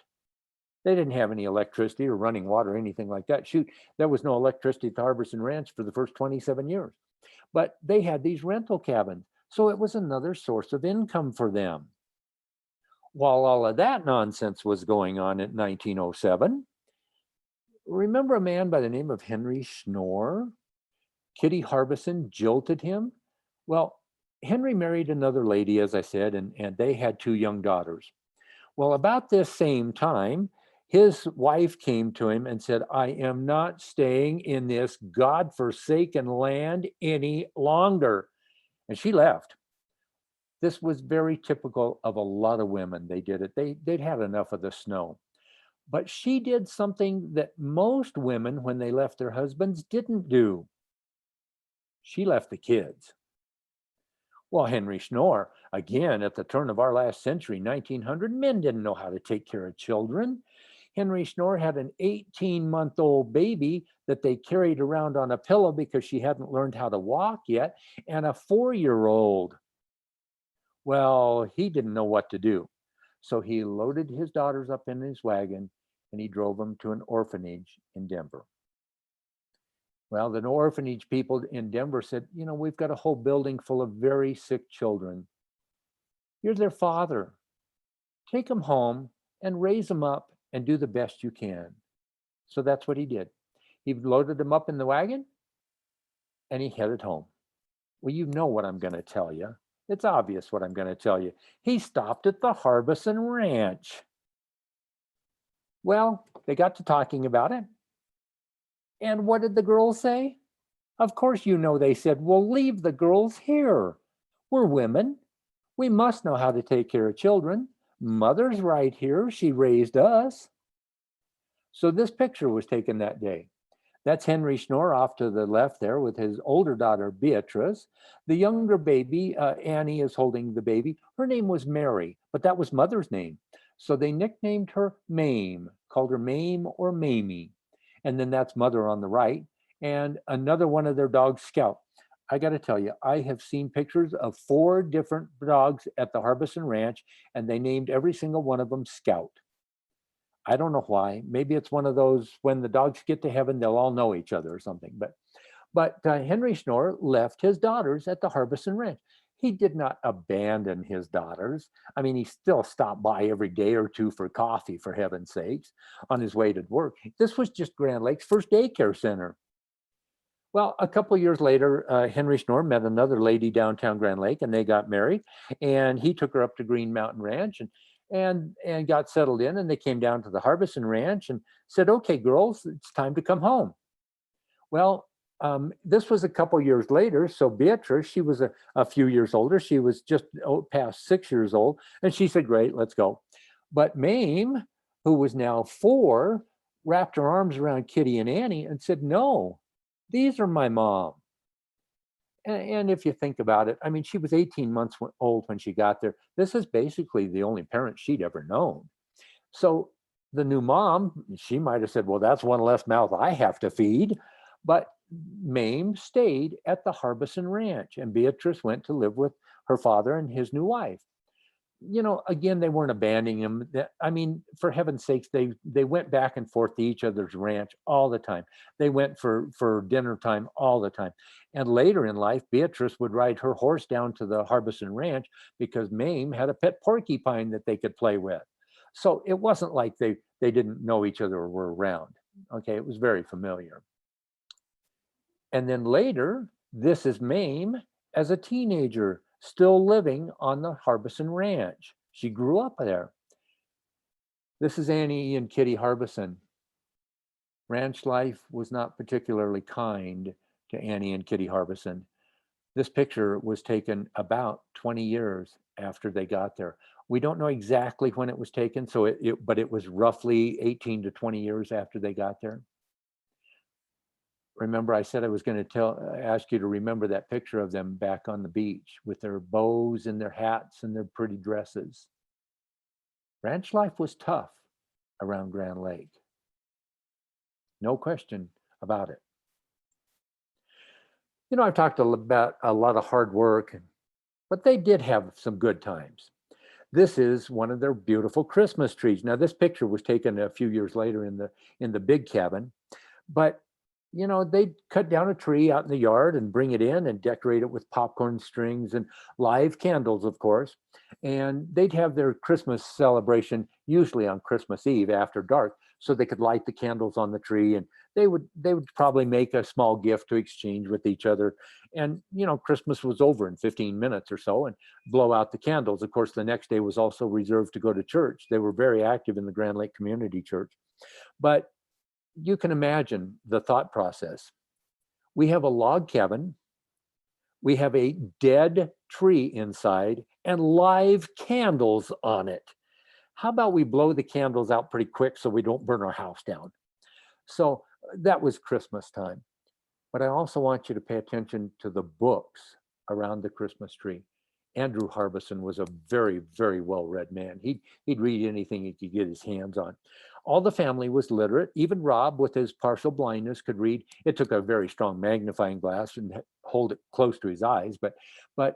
They didn't have any electricity or running water or anything like that. Shoot, there was no electricity at the Harbison Ranch for the first 27 years. But they had these rental cabins, so it was another source of income for them. While all of that nonsense was going on in 1907, remember a man by the name of Henry Schnorr? Kitty Harbison jilted him. Well, Henry married another lady, as I said, and they had 2 young daughters. Well, about this same time, his wife came to him and said, I am not staying in this godforsaken land any longer. And she left. This was very typical of a lot of women. They did it. They'd had enough of the snow. But she did something that most women, when they left their husbands, didn't do. She left the kids. Well, Henry Schnorr, again, at the turn of our last century, 1900, men didn't know how to take care of children. Henry Schnorr had an 18-month-old baby that they carried around on a pillow because she hadn't learned how to walk yet, and a 4-year-old. Well, he didn't know what to do. So he loaded his daughters up in his wagon and he drove them to an orphanage in Denver. Well, the orphanage people in Denver said, you know, we've got a whole building full of very sick children. You're their father. Take them home and raise them up and do the best you can. So that's what he did. He loaded them up in the wagon and he headed home. Well, you know what I'm going to tell you. It's obvious what I'm going to tell you. He stopped at the Harbison Ranch. Well, they got to talking about it. And what did the girls say? Of course, you know, they said, well, leave the girls here. We're women. We must know how to take care of children. Mother's right here. She raised us. So this picture was taken that day. That's Henry Schnorr off to the left there with his older daughter, Beatrice. The younger baby, Annie, is holding the baby. Her name was Mary, but that was mother's name. So they nicknamed her Mame, called her Mame or Mamie. And then that's mother on the right. And another one of their dogs, Scout. I got to tell you, I have seen pictures of 4 different dogs at the Harbison Ranch, and they named every single one of them Scout. I don't know why. Maybe it's one of those, when the dogs get to heaven, they'll all know each other or something. But Henry Schnorr left his daughters at the Harbison Ranch. He did not abandon his daughters. I mean, he still stopped by every day or two for coffee, for heaven's sakes, on his way to work. This was just Grand Lake's first daycare center. Well, a couple of years later, Henry Schnorr met another lady downtown Grand Lake, and they got married. And he took her up to Green Mountain Ranch and got settled in. And they came down to the Harbison Ranch and said, "Okay, girls, it's time to come home." Well, this was a couple years later. So Beatrice, she was a few years older. She was just past 6 years old. And she said, "Great, let's go." But Mame, who was now 4, wrapped her arms around Kitty and Annie and said, "No, these are my mom." And if you think about it, I mean, she was 18 months old when she got there. This is basically the only parent she'd ever known. So the new mom, she might have said, well, that's one less mouth I have to feed. But Mame stayed at the Harbison Ranch, and Beatrice went to live with her father and his new wife. You know, again, they weren't abandoning him. I mean, for heaven's sakes, they went back and forth to each other's ranch all the time. They went for dinner time all the time. And later in life, Beatrice would ride her horse down to the Harbison Ranch because Mame had a pet porcupine that they could play with. So it wasn't like they didn't know each other or were around. Okay, it was very familiar. And then later, this is Mame as a teenager, still living on the Harbison Ranch. She grew up there. This is Annie and Kitty Harbison. Ranch life was not particularly kind to Annie and Kitty Harbison. This picture was taken about 20 years after they got there. We don't know exactly when it was taken, but it was roughly 18 to 20 years after they got there. Remember, I said I was going to ask you to remember that picture of them back on the beach with their bows and their hats and their pretty dresses. Ranch life was tough around Grand Lake. No question about it. You know, I've talked about a lot of hard work, but they did have some good times. This is one of their beautiful Christmas trees. Now, this picture was taken a few years later in the big cabin, but you know, they'd cut down a tree out in the yard and bring it in and decorate it with popcorn strings and live candles, of course. And they'd have their Christmas celebration usually on Christmas Eve after dark, so they could light the candles on the tree, and they would probably make a small gift to exchange with each other. And you know, Christmas was over in 15 minutes or so, and blow out the candles. Of course, the next day was also reserved to go to church. They were very active in the Grand Lake Community Church. But you can imagine the thought process. We have a log cabin. We have a dead tree inside and live candles on it. How about we blow the candles out pretty quick so we don't burn our house down? So that was Christmas time. But I also want you to pay attention to the books around the Christmas tree. Andrew Harbison was a very, very well-read man. He'd read anything he could get his hands on. All the family was literate. Even Rob, with his partial blindness, could read. It took a very strong magnifying glass and hold it close to his eyes, but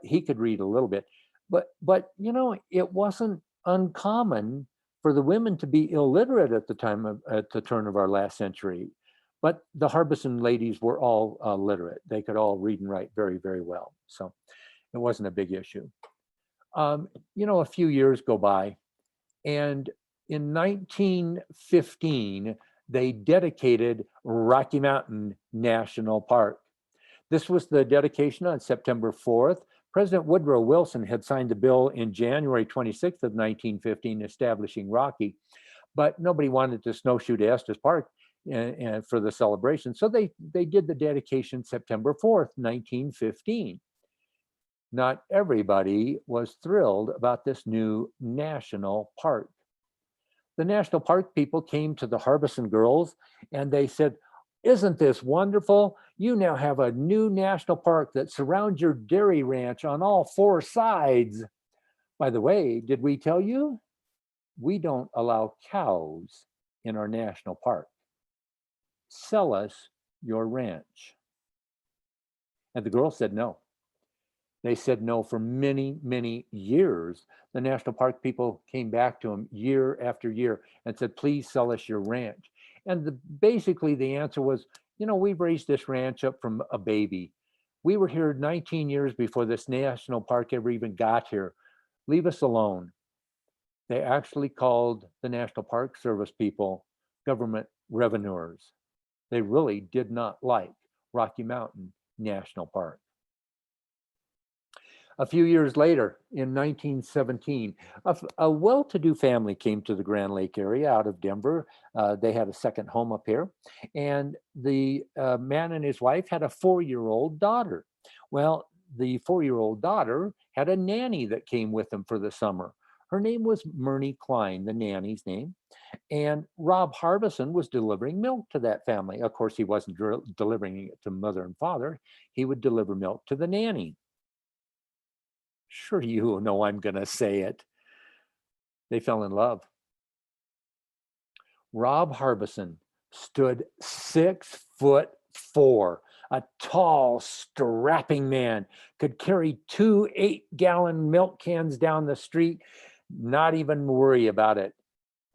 he could read a little bit. But you know, it wasn't uncommon for the women to be illiterate at the turn of our last century. But the Harbison ladies were all literate. They could all read and write very, very well. So it wasn't a big issue. You know, a few years go by, and in 1915, they dedicated Rocky Mountain National Park. This was the dedication on September 4th. President Woodrow Wilson had signed the bill in January 26th of 1915, establishing Rocky, but nobody wanted to snowshoe to Estes Park and for the celebration. So they did the dedication September 4th, 1915. Not everybody was thrilled about this new national park. The national park people came to the Harbison girls and they said, "Isn't this wonderful? You now have a new national park that surrounds your dairy ranch on all 4 sides. By the way, did we tell you? We don't allow cows in our national park. Sell us your ranch." And the girls said no. They said no for many, many years. The national park people came back to them year after year and said, "Please sell us your ranch." And basically the answer was, you know, we've raised this ranch up from a baby. We were here 19 years before this national park ever even got here. Leave us alone. They actually called the National Park Service people government revenuers. They really did not like Rocky Mountain National Park. A few years later, in 1917, a well-to-do family came to the Grand Lake area out of Denver. They had a second home up here. And the man and his wife had a 4-year-old daughter. Well, the 4-year-old daughter had a nanny that came with them for the summer. Her name was Myrnie Klein, the nanny's name. And Rob Harbison was delivering milk to that family. Of course, he wasn't delivering it to mother and father. He would deliver milk to the nanny. Sure, you know I'm going to say it. They fell in love. Rob Harbison stood 6'4", a tall, strapping man, could carry 2 8-gallon milk cans down the street, not even worry about it.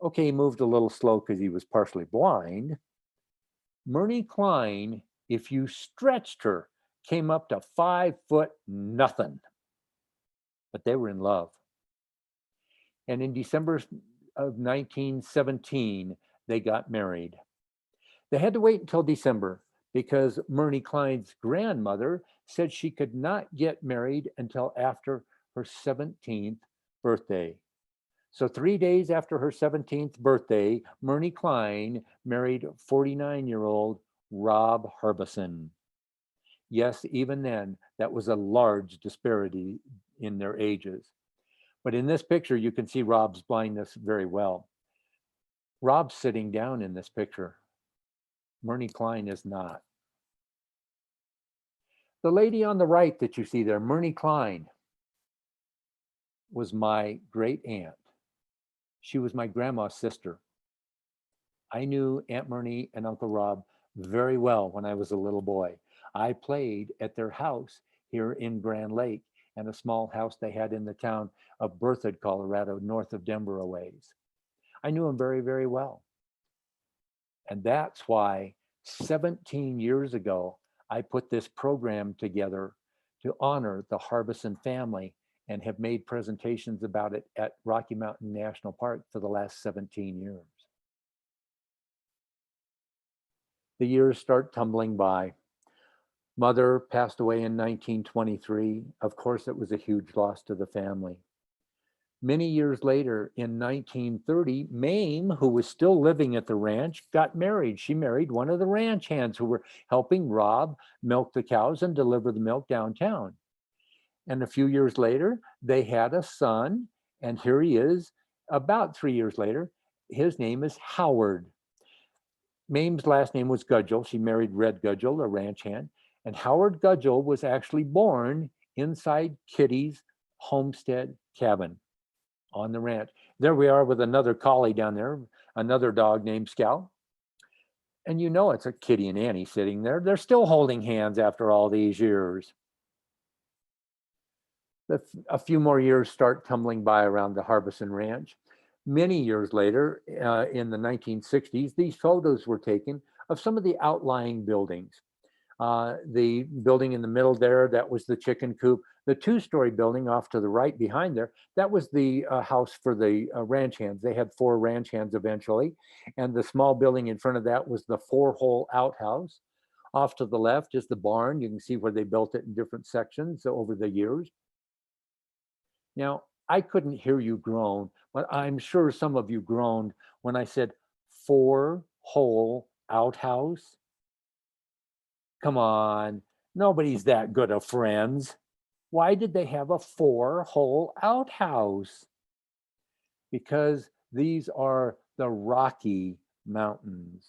Okay, he moved a little slow because he was partially blind. Myrnie Klein, if you stretched her, came up to 5 foot nothing. But they were in love. And in December of 1917, they got married. They had to wait until December because Myrnie Klein's grandmother said she could not get married until after her 17th birthday. So 3 days after her 17th birthday, Myrnie Klein married 49-year-old Rob Harbison. Yes, even then, that was a large disparity in their ages. But in this picture, you can see Rob's blindness very well. Rob's sitting down in this picture. Myrnie Klein is not. The lady on the right that you see there, Myrnie Klein, was my great aunt. She was my grandma's sister. I knew Aunt Myrnie and Uncle Rob very well when I was a little boy. I played at their house here in Grand Lake and a small house they had in the town of Berthoud, Colorado, north of Denver a ways. I knew them very, very well. And that's why 17 years ago, I put this program together to honor the Harbison family and have made presentations about it at Rocky Mountain National Park for the last 17 years. The years start tumbling by. Mother passed away in 1923. Of course, it was a huge loss to the family. Many years later, in 1930, Mame, who was still living at the ranch, got married. She married one of the ranch hands who were helping Rob milk the cows and deliver the milk downtown. And a few years later, they had a son, and here he is about 3 years later. His name is Howard. Mame's last name was Gudgel. She married Red Gudgel, a ranch hand. And Howard Gudgel was actually born inside Kitty's homestead cabin on the ranch. There we are with another collie down there, another dog named Scout. And you know it's a Kitty and Annie sitting there. They're still holding hands after all these years. A few more years start tumbling by around the Harbison Ranch. Many years later, in the 1960s, these photos were taken of some of the outlying buildings. The building in the middle there, that was the chicken coop. The two-story building off to the right behind there, that was the house for the ranch hands. They had 4 ranch hands eventually. And the small building in front of that was the 4-hole outhouse. Off to the left is the barn. You can see where they built it in different sections over the years. Now, I couldn't hear you groan, but I'm sure some of you groaned when I said 4-hole outhouse. Come on, nobody's that good of friends. Why did they have a 4-hole outhouse? Because these are the Rocky Mountains.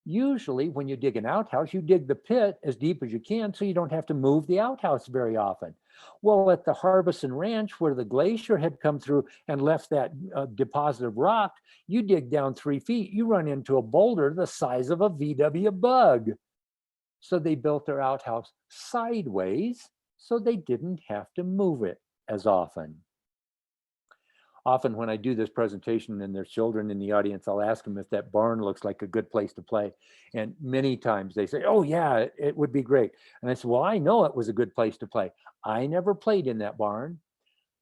Usually when you dig an outhouse, you dig the pit as deep as you can so you don't have to move the outhouse very often. Well, at the Harbison Ranch, where the glacier had come through and left that deposit of rock, you dig down 3 feet, you run into a boulder the size of a VW Bug. So they built their outhouse sideways so they didn't have to move it as often. Often when I do this presentation and there's children in the audience, I'll ask them if that barn looks like a good place to play. And many times they say, oh yeah, it would be great. And I said, well, I know it was a good place to play. I never played in that barn,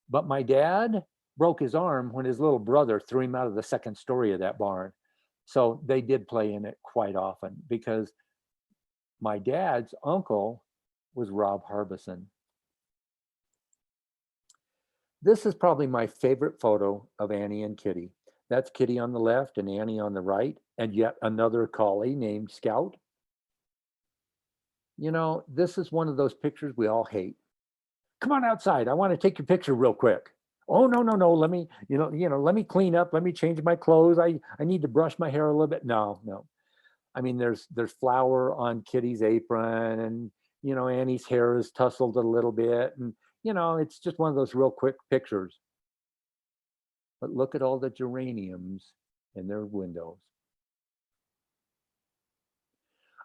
but my dad broke his arm when his little brother threw him out of the 2nd story of that barn. So they did play in it quite often because my dad's uncle was Rob Harbison. This is probably my favorite photo of Annie and Kitty. That's Kitty on the left and Annie on the right, and yet another collie named Scout. You know, this is one of those pictures we all hate. Come on outside, I want to take your picture real quick. Oh, no, let me, let me clean up, let me change my clothes. I need to brush my hair a little bit. No. I mean, there's flour on Kitty's apron, and Annie's hair is tousled a little bit, and it's just one of those real quick pictures. But look at all the geraniums in their windows.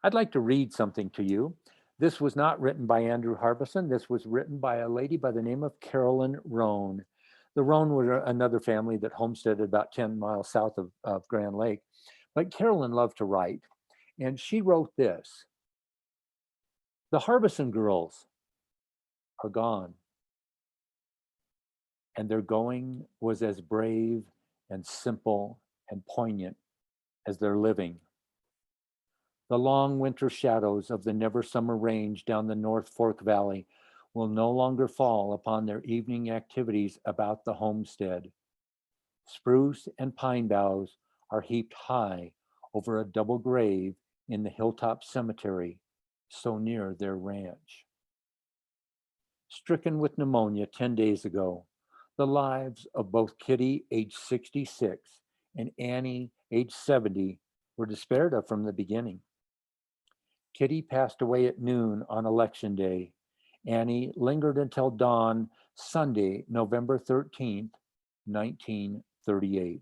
I'd like to read something to you. This was not written by Andrew Harbison. This was written by a lady by the name of Carolyn Roan. The Roan were another family that homesteaded about 10 miles south of Grand Lake. But Carolyn loved to write, and she wrote this: the Harbison girls are gone, and their going was as brave and simple and poignant as their living. The long winter shadows of the Never Summer Range down the North Fork Valley will no longer fall upon their evening activities about the homestead. Spruce and pine boughs are heaped high over a double grave in the Hilltop Cemetery, so near their ranch. Stricken with pneumonia 10 days ago, the lives of both Kitty, age 66, and Annie, age 70, were despaired of from the beginning. Kitty passed away at noon on Election Day. Annie lingered until dawn Sunday, November 13th, 1938.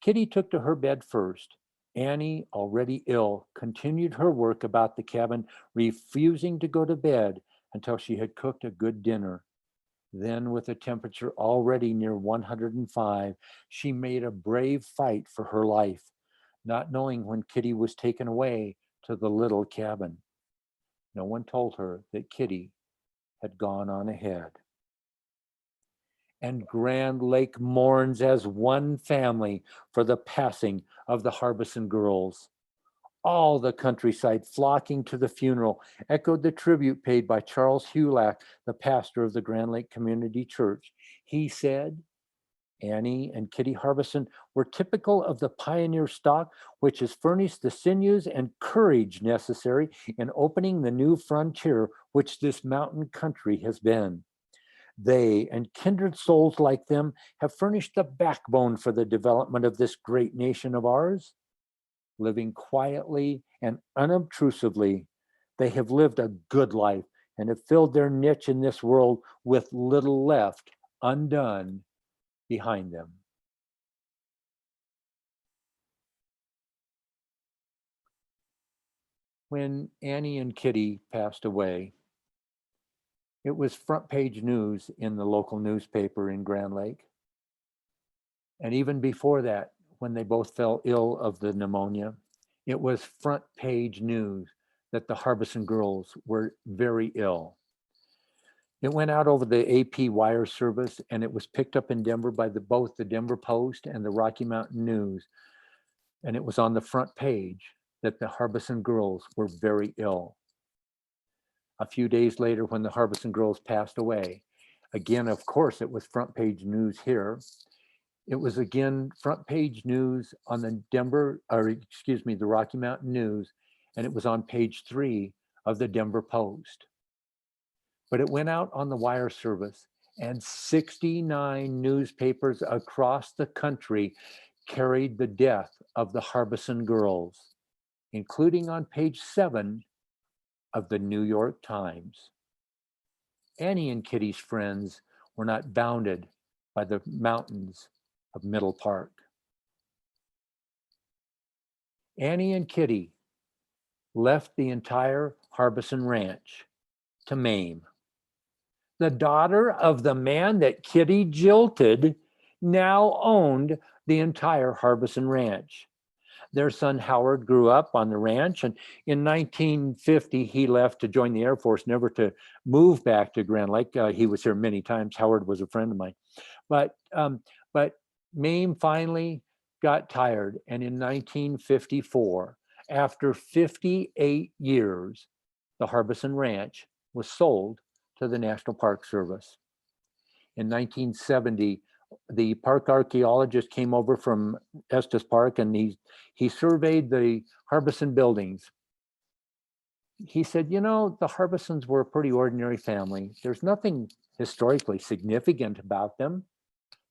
Kitty took to her bed first. Annie, already ill, continued her work about the cabin, refusing to go to bed until she had cooked a good dinner. Then, with a temperature already near 105, she made a brave fight for her life, not knowing when Kitty was taken away to the little cabin. No one told her that Kitty had gone on ahead. And Grand Lake mourns as one family for the passing of the Harbison girls. All the countryside flocking to the funeral echoed the tribute paid by Charles Hulack, the pastor of the Grand Lake Community Church. He said, Annie and Kitty Harbison were typical of the pioneer stock, which has furnished the sinews and courage necessary in opening the new frontier which this mountain country has been. They and kindred souls like them have furnished the backbone for the development of this great nation of ours. Living quietly and unobtrusively, they have lived a good life and have filled their niche in this world with little left undone behind them. When Annie and Kitty passed away, it was front page news in the local newspaper in Grand Lake. And even before that, when they both fell ill of the pneumonia, it was front page news that the Harbison girls were very ill. It went out over the AP wire service, and it was picked up in Denver by both the Denver Post and the Rocky Mountain News. And it was on the front page that the Harbison girls were very ill. A few days later, when the Harbison girls passed away, again, of course, it was front page news here. It was again front page news on the the Rocky Mountain News, and it was on page 3 of the Denver Post. But it went out on the wire service, and 69 newspapers across the country carried the death of the Harbison girls, including on page 7 of the New York Times. Annie and Kitty's friends were not bounded by the mountains of Middle Park. Annie and Kitty left the entire Harbison Ranch to Mame. The daughter of the man that Kitty jilted now owned the entire Harbison Ranch. Their son Howard grew up on the ranch, and in 1950 he left to join the Air Force, never to move back to Grand Lake. He was here many times. Howard was a friend of mine. But Mame finally got tired, and in 1954, after 58 years, the Harbison Ranch was sold to the National Park Service. In 1970, the park archaeologist came over from Estes Park, and he surveyed the Harbison buildings. He said, you know, the Harbisons were a pretty ordinary family. There's nothing historically significant about them.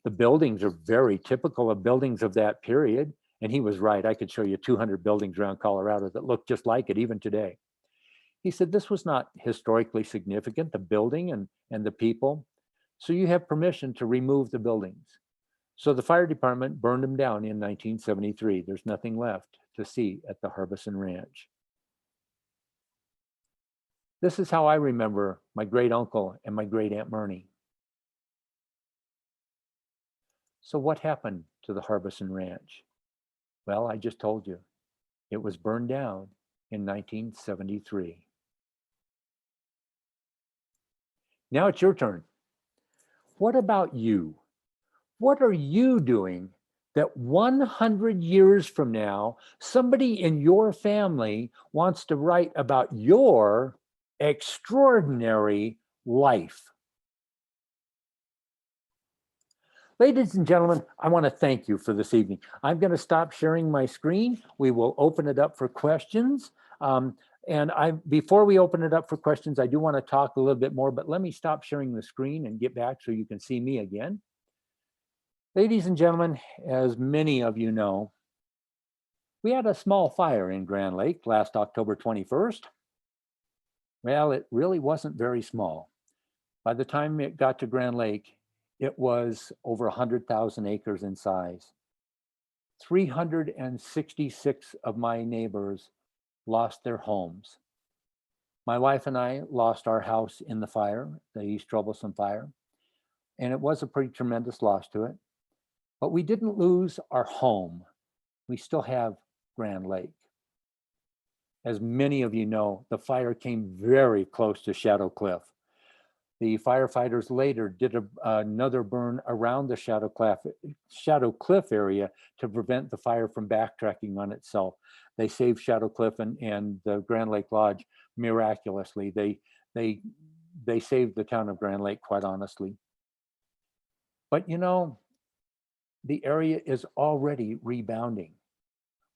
The buildings are very typical of buildings of that period. And he was right. I could show you 200 buildings around Colorado that look just like it even today. He said, this was not historically significant, the building and the people. So you have permission to remove the buildings. So the fire department burned them down in 1973. There's nothing left to see at the Harbison Ranch. This is how I remember my great uncle and my great Aunt Myrnie. So what happened to the Harbison Ranch? Well, I just told you, it was burned down in 1973. Now it's your turn. What about you? What are you doing that 100 years from now, somebody in your family wants to write about your extraordinary life? Ladies and gentlemen, I want to thank you for this evening. I'm going to stop sharing my screen. We will open it up for questions. Before we open it up for questions, I do want to talk a little bit more, but let me stop sharing the screen and get back so you can see me again. Ladies and gentlemen, as many of you know, we had a small fire in Grand Lake last October 21st. Well, it really wasn't very small. By the time it got to Grand Lake, it was over 100,000 acres in size. 366 of my neighbors lost their homes. My wife and I lost our house in the fire, the East Troublesome fire, and it was a pretty tremendous loss to it. But we didn't lose our home. We still have Grand Lake. As many of you know, the fire came very close to Shadow Cliff. The firefighters later did another burn around the Shadow Cliff area to prevent the fire from backtracking on itself. They saved Shadow Cliff and the Grand Lake Lodge miraculously. They saved the town of Grand Lake, quite honestly. But you know, the area is already rebounding.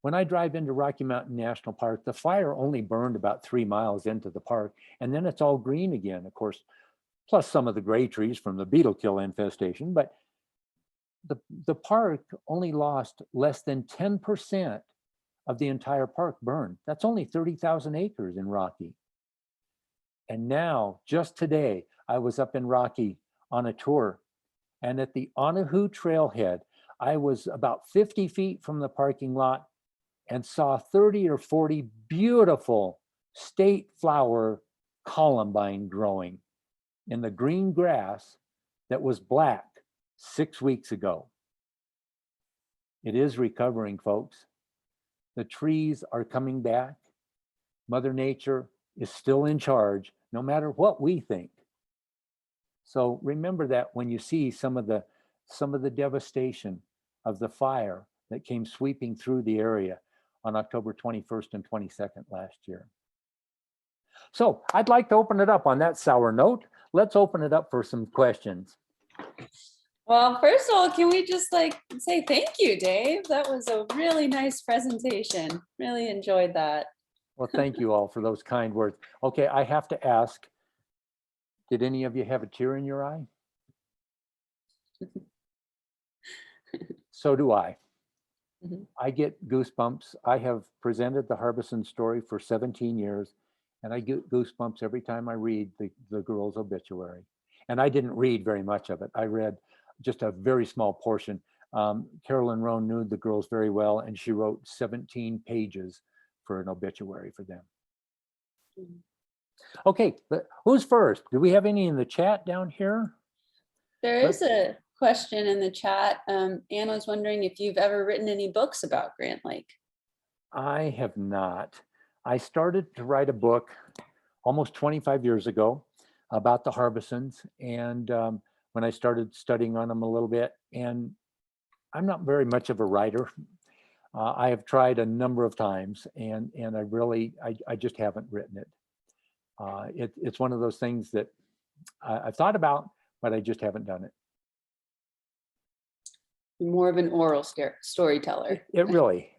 When I drive into Rocky Mountain National Park, the fire only burned about 3 miles into the park, and then it's all green again, of course, plus some of the gray trees from the beetle kill infestation. But the park only lost less than 10% of the entire park burned. That's only 30,000 acres in Rocky. And now, just today, I was up in Rocky on a tour, and at the Onahu Trailhead, I was about 50 feet from the parking lot and saw 30 or 40 beautiful state flower columbine growing in the green grass that was black 6 weeks ago. It is recovering, folks. The trees are coming back. Mother Nature is still in charge, no matter what we think. So remember that when you see some of the devastation of the fire that came sweeping through the area on October 21st and 22nd last year. So I'd like to open it up on that sour note. Let's open it up for some questions. Well, first of all, can we just say thank you, Dave? That was a really nice presentation. Really enjoyed that. Well, thank you all for those kind words. Okay, I have to ask, did any of you have a tear in your eye? So do I. I get goosebumps. I have presented the Harbison story for 17 years, and I get goosebumps every time I read the girl's obituary. And I didn't read very much of it. I read just a very small portion. Carolyn Roan knew the girls very well, and she wrote 17 pages for an obituary for them. Okay, who's first? Do we have any in the chat down here? There is a question in the chat. Anna was wondering if you've ever written any books about Grand Lake. I have not. I started to write a book almost 25 years ago about the Harbisons, and when I started studying on them a little bit, and I'm not very much of a writer. I have tried a number of times, and I just haven't written it. It's one of those things that I've thought about, but I just haven't done it. More of an oral storyteller. It really.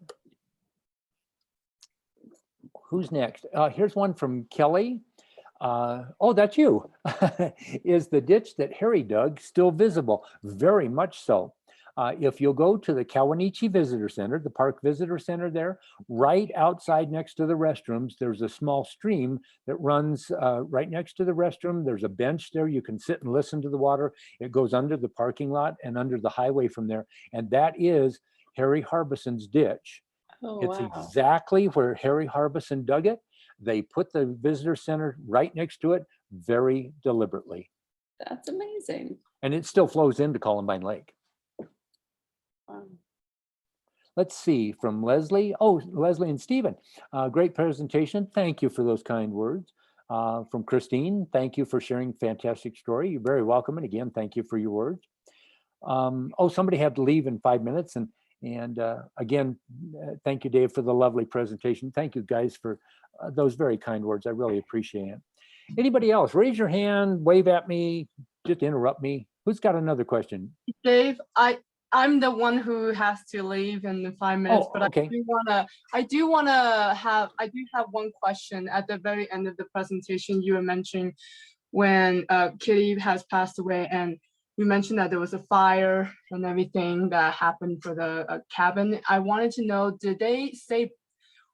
Who's next? Here's one from Kelly. Oh, that's you. Is the ditch that Harry dug still visible? Very much so. If you'll go to the Kawanichi Visitor Center, the park visitor center there, right outside next to the restrooms, there's a small stream that runs right next to the restroom. There's a bench there. You can sit and listen to the water. It goes under the parking lot and under the highway from there. And that is Harry Harbison's ditch. Oh, it's wow. exactly where Harry Harbison dug it. They put the visitor center right next to it very deliberately. That's amazing. And it still flows into Columbine Lake. Wow. Let's see, from Leslie. Oh, Leslie and Stephen, great presentation. Thank you for those kind words. From Christine, thank you for sharing fantastic story. You're very welcome. And again, thank you for your words. Oh, somebody had to leave in 5 minutes. And again, thank you, Dave, for the lovely presentation. Thank you guys for those very kind words. I really appreciate it. Anybody else? Raise your hand, wave at me, just interrupt me. Who's got another question? Dave, I'm the one who has to leave in the 5 minutes, but okay. I do have one question at the very end of the presentation. You were mentioning when Kitty has passed away, and you mentioned that there was a fire and everything that happened for the cabin. I wanted to know, did they say,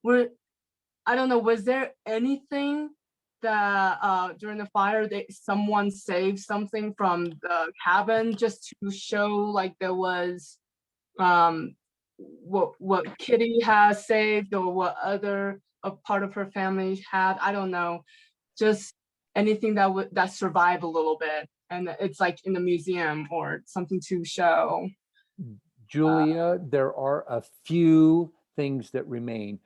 I don't know, was there anything that during the fire someone saved something from the cabin just to show like there was what Kitty has saved or what other part of her family had? I don't know, just anything that survived a little bit and it's like in the museum or something to show. Julia, there are a few things that remain.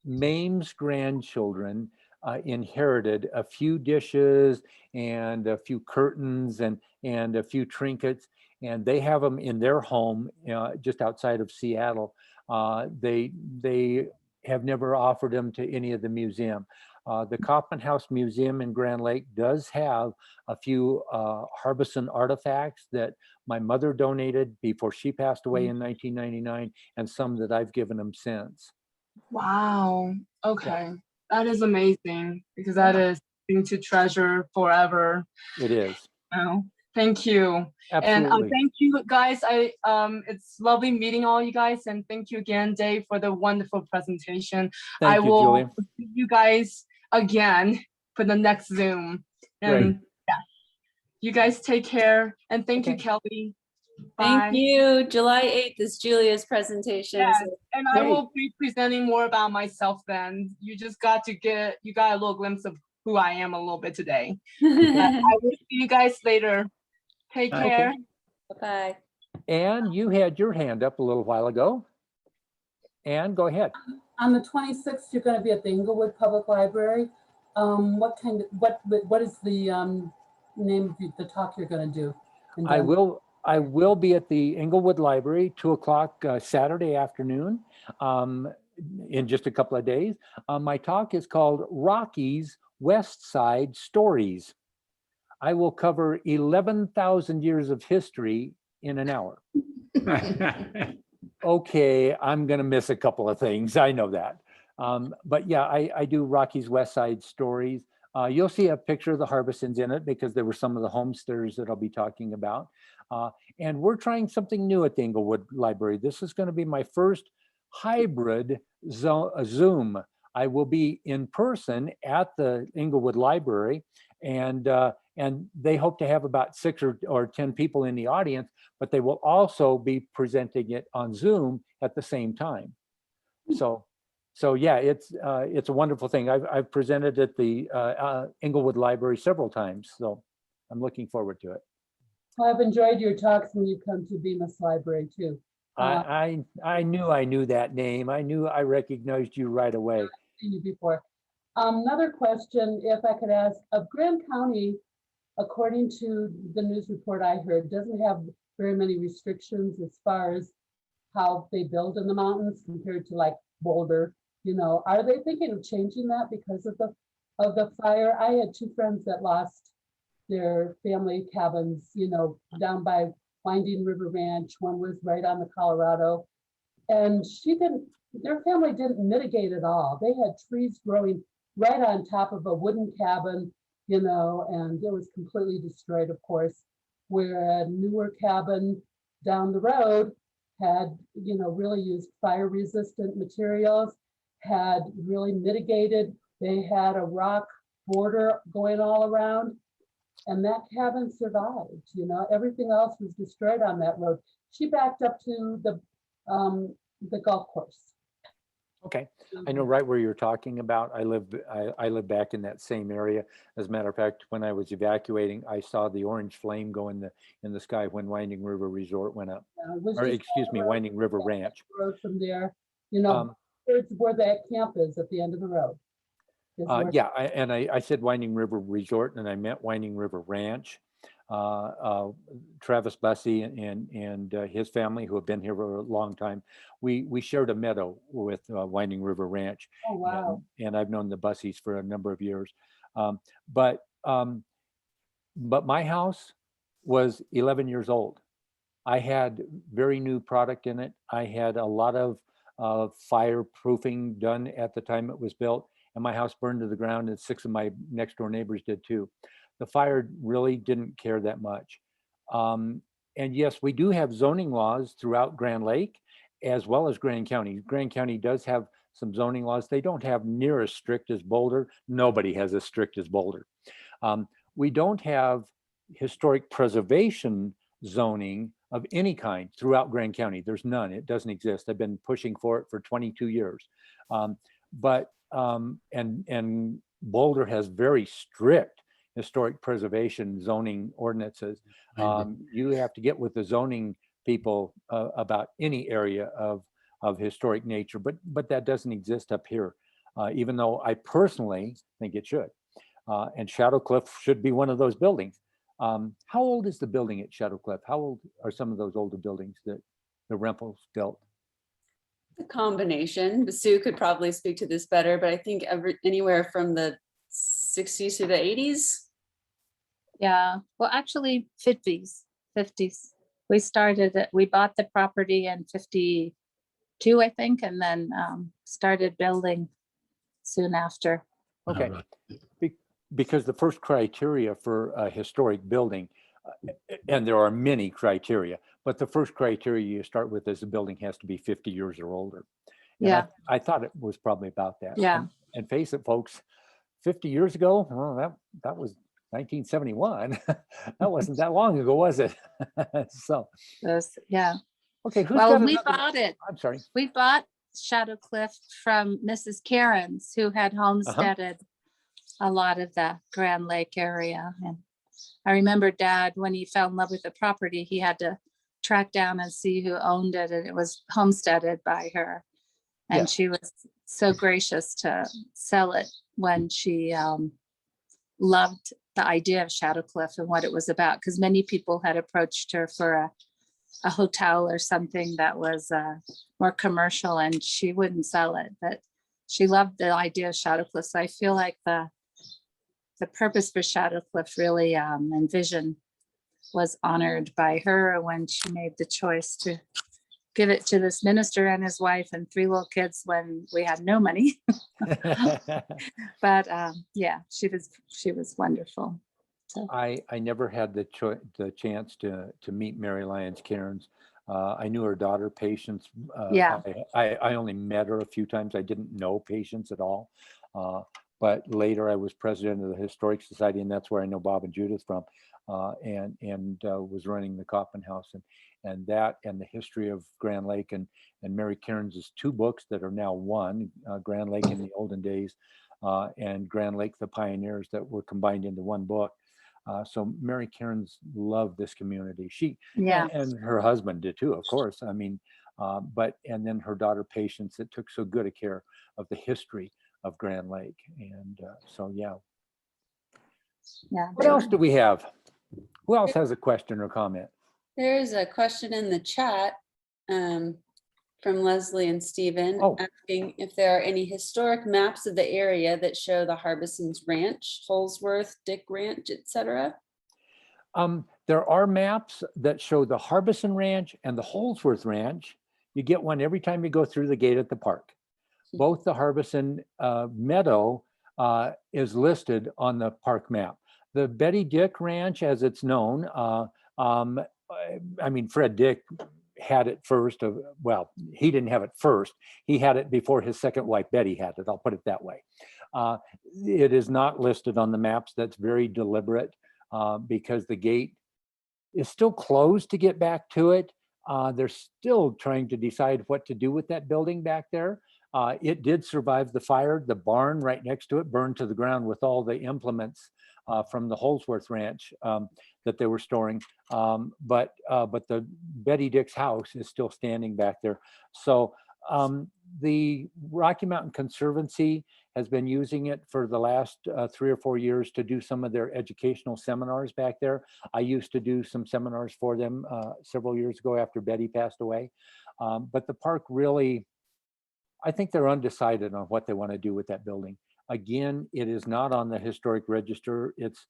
Mame's grandchildren inherited a few dishes and a few curtains and a few trinkets, and they have them in their home just outside of Seattle. They have never offered them to any of the museum. The Kaufman House Museum in Grand Lake does have a few Harbison artifacts that my mother donated before she passed away in 1999, and some that I've given them since. Wow. Okay. That is amazing because that is something to treasure forever. It is. Oh, thank you. Absolutely. And thank you guys. It's lovely meeting all you guys, and thank you again, Dave, for the wonderful presentation. Thank I you, will Julia. see you guys again for the next Zoom. Great. And yeah, you guys take care, and thank you, Okay. Kelly. Thank Bye. you. July 8th is Julia's presentation. Yes, so- and I Great. will be presenting more about myself then. You got a little glimpse of who I am a little bit today. But I will see you guys later. Take Okay. care. Bye-bye. Anne, you had your hand up a little while ago. Anne, go ahead. On the 26th, you're going to be at the Inglewood Public Library. What is the name of the talk you're going to do? in Denver? I will be at the Inglewood Library, 2:00 Saturday afternoon, in just a couple of days. My talk is called Rocky's West Side Stories. I will cover 11,000 years of history in an hour. Okay, I'm going to miss a couple of things. I know that. But yeah, I do Rocky's West Side Stories. You'll see a picture of the Harbisons in it because there were some of the homesteaders that I'll be talking about. And we're trying something new at the Inglewood Library. This is going to be my first hybrid Zoom. I will be in person at the Inglewood Library, and they hope to have about 6 or 10 people in the audience, but they will also be presenting it on Zoom at the same time. So yeah, it's a wonderful thing. I've presented at the Inglewood Library several times, so I'm looking forward to it. Well, I've enjoyed your talks when you come to Bemis Library too. I knew I knew that name. I recognized you right away. I've seen you before. Another question, if I could ask, of Grand County, according to the news report I heard, doesn't have very many restrictions as far as how they build in the mountains compared to like Boulder. You know, are they thinking of changing that because of the fire? I had 2 friends that lost their family cabins, you know, down by Winding River Ranch. One was right on the Colorado, and their family didn't mitigate at all. They had trees growing right on top of a wooden cabin, you know, and it was completely destroyed, of course, where a newer cabin down the road had, you know, really used fire resistant materials, had really mitigated. They had a rock border going all around, and that cabin survived. You know, everything else was destroyed on that road. She backed up to the golf course. Okay, I know right where you're talking about. I live back in that same area. As a matter of fact, when I was evacuating, I saw the orange flame go in the sky when Winding River Resort went up. It was Or just excuse me, Winding River Ranch. road from there, you know, it's where that camp is at the end of the road. Is where- Yeah, I said Winding River Resort, and I meant Winding River Ranch. Travis Bussey and his family, who have been here for a long time, we shared a meadow with Winding River Ranch. Oh, wow. And I've known the Busseys for a number of years. But my house was 11 years old. I had very new product in it. I had a lot of fireproofing done at the time it was built, and my house burned to the ground, and 6 of my next door neighbors did too. The fire really didn't care that much. And yes, we do have zoning laws throughout Grand Lake as well as Grand County. Grand County does have some zoning laws. They don't have near as strict as Boulder. Nobody has as strict as Boulder. We don't have historic preservation zoning of any kind throughout Grand County. There's none. It doesn't exist. I've been pushing for it for 22 years. But Boulder has very strict historic preservation zoning ordinances. You have to get with the zoning people about any area of historic nature, but that doesn't exist up here. even though I personally think it should. And Shadow Cliff should be one of those buildings. How old is the building at Shadow Cliff? How old are some of those older buildings that the Rempels built? The combination, Sue could probably speak to this better, but I think anywhere from the 60s to the 80s. Yeah, well, actually 50s. We bought the property in 52, I think, and then started building soon after. Okay, because the first criteria for a historic building, and there are many criteria, but the first criteria you start with is the building has to be 50 years or older. And Yeah. I thought it was probably about that. Yeah. And face it, folks, 50 years ago, well, that was 1971. That wasn't that long ago, was it? So, Yeah. okay, who's Well, got we another- bought it. I'm sorry. We bought Shadow Cliff from Mrs. Cairns, who had homesteaded a lot of the Grand Lake area. And I remember Dad, when he fell in love with the property, he had to track down and see who owned it, and it was homesteaded by her. And Yeah. she was so gracious to sell it when she loved the idea of Shadow Cliff and what it was about, because many people had approached her for a hotel or something that was more commercial, and she wouldn't sell it, but she loved the idea of Shadow Cliff. So I feel like the purpose for Shadow Cliff really and vision was honored by her when she made the choice to give it to this minister and his wife and 3 little kids when we had no money. But yeah, she was wonderful. So I never had the chance to meet Mary Lyons Cairns. I knew her daughter, Patience. Yeah. I only met her a few times. I didn't know Patience at all. But later I was president of the Historic Society, and that's where I know Bob and Judith from, and was running the Coffin House, and that and the history of Grand Lake and Mary Cairns' 2 books that are now one, Grand Lake in the Olden Days and Grand Lake, the Pioneers, that were combined into one book. So Mary Cairns loved this community. Yeah. And her husband did too, of course. I mean, and then her daughter Patience that took so good a care of the history of Grand Lake. And so, yeah. Yeah. What else do we have? Who else has a question or comment? There's a question in the chat from Leslie and Stephen asking if there are any historic maps of the area that show the Harbison's Ranch, Holsworth, Dick Ranch, etc. There are maps that show the Harbison Ranch and the Holsworth Ranch. You get one every time you go through the gate at the park. Both the Harbison Meadow is listed on the park map. The Betty Dick Ranch, as it's known, I mean, Fred Dick had it first. Well, he didn't have it first. He had it before his second wife, Betty, had it. I'll put it that way. It is not listed on the maps. That's very deliberate because the gate is still closed to get back to it. They're still trying to decide what to do with that building back there. It did survive the fire. The barn right next to it burned to the ground with all the implements from the Holsworth Ranch that they were storing. But the Betty Dick's house is still standing back there. So the Rocky Mountain Conservancy has been using it for the last 3 or 4 years to do some of their educational seminars back there. I used to do some seminars for them several years ago after Betty passed away. But the park really, I think they're undecided on what they want to do with that building. Again, it is not on the historic register. It's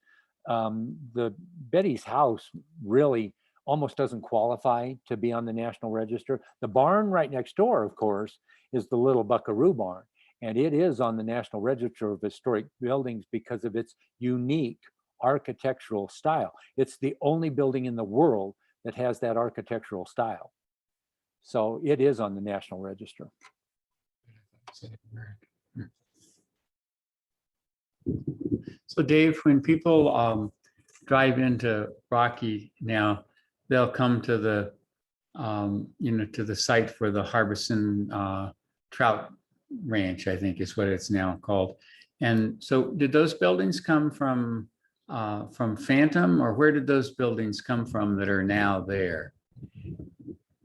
the Betty's house really almost doesn't qualify to be on the National Register. The barn right next door, of course, is the Little Buckaroo Barn, and it is on the National Register of Historic Buildings because of its unique architectural style. It's the only building in the world that has that architectural style. So it is on the National Register. So Dave, when people drive into Rocky now, they'll come to the, to the site for the Harbison Trout Ranch, I think is what it's now called. And so did those buildings come from Phantom, or where did those buildings come from that are now there?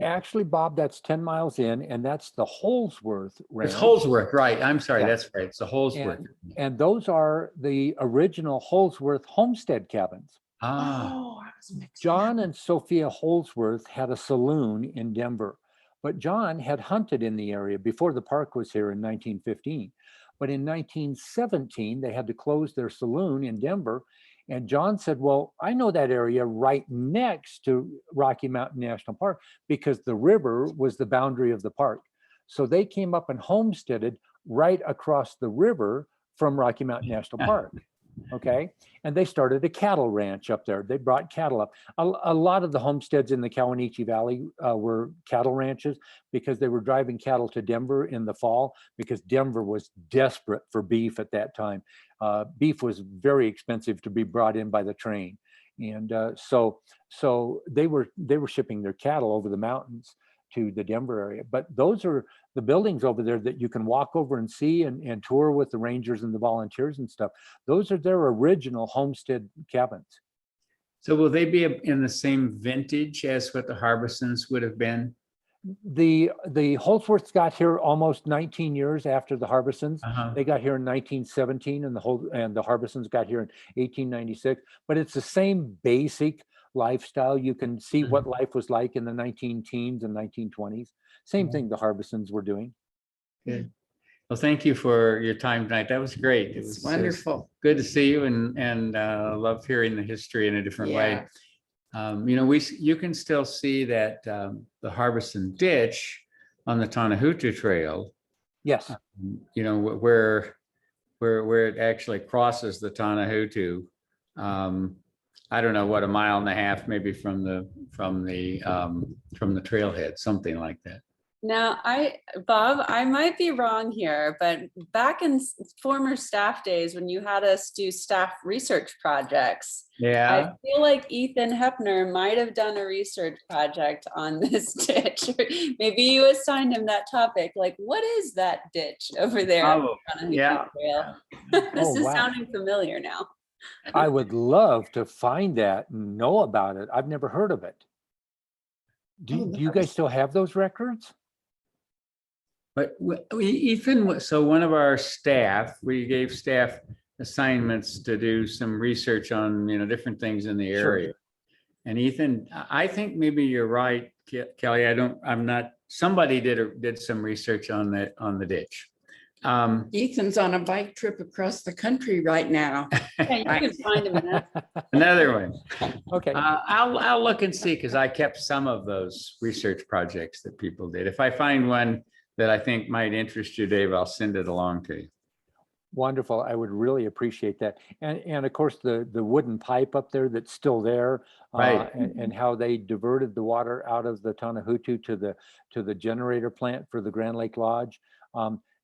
Actually, Bob, that's 10 miles in, and that's the Holsworth Ranch. It's Holsworth, right? I'm sorry, Yeah. that's right. It's the Holsworth. And those are the original Holsworth homestead cabins. Ah, Oh, I was mixing John up. and Sophia Holsworth had a saloon in Denver, but John had hunted in the area before the park was here in 1915. But in 1917, they had to close their saloon in Denver. And John said, well, I know that area right next to Rocky Mountain National Park because the river was the boundary of the park. So they came up and homesteaded right across the river from Rocky Mountain National Park. Okay. And they started a cattle ranch up there. They brought cattle up. A lot of the homesteads in the Kawanichi Valley were cattle ranches because they were driving cattle to Denver in the fall because Denver was desperate for beef at that time. Beef was very expensive to be brought in by the train. And so they were shipping their cattle over the mountains to the Denver area. But those are the buildings over there that you can walk over and see and tour with the rangers and the volunteers and stuff. Those are their original homestead cabins. so will they be in the same vintage as what the Harbisons would have been? The Holsworths got here almost 19 years after the Harbisons. Uh-huh. They got here in 1917 and the Harbisons got here in 1896, but it's the same basic lifestyle. You can see what life was like in the 19-teens and 1920s. Same thing the Harbisons were doing. Good. Well, thank you for your time tonight. That was great. It It's was wonderful. good to see you and love hearing the history in a different way. You know, you can still see that the Harbison Ditch on the Tanahutu Trail, Yes. you know, where it actually crosses the Tanahutu. I don't know what, a mile and a half maybe from the trailhead, something like that. Now, Bob, I might be wrong here, but back in former staff days when you had us do staff research projects, Yeah. I feel like Ethan Hepner might have done a research project on this ditch. Maybe you assigned him that topic. Like, what is that ditch over there? Oh, on the yeah. trail? This Oh, is wow. sounding familiar now. I would love to find that and know about it. I've never heard of it. Do you guys still have those records? But Ethan, so one of our staff, we gave staff assignments to do some research on, you know, different things in the Sure. area. And Ethan, I think maybe you're right, Kelly. Somebody did some research on the ditch. Ethan's on a bike trip across the country right now. Yeah, you can find him in that. Another one. Okay. I'll look and see, because I kept some of those research projects that people did. If I find one that I think might interest you, Dave, I'll send it along to you. Wonderful. I would really appreciate that. And of course, the wooden pipe up there that's still there, Right. and how they diverted the water out of the Tanahutu to the generator plant for the Grand Lake Lodge.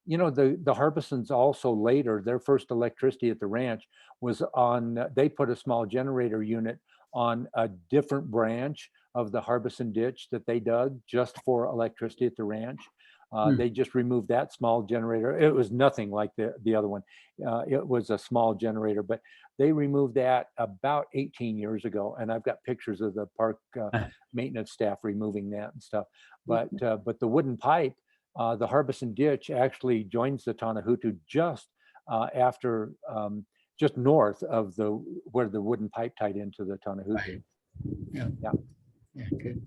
You know, the Harbisons also later, their first electricity at the ranch was they put a small generator unit on a different branch of the Harbison ditch that they dug just for electricity at the ranch. They just removed that small generator. It was nothing like the other one. It was a small generator, but they removed that about 18 years ago. And I've got pictures of the park maintenance staff removing that and stuff. But the wooden pipe, the Harbison Ditch actually joins the Tanahutu just after, just north of where the wooden pipe tied into the Tanahutu. Right. Yeah. Yeah, good.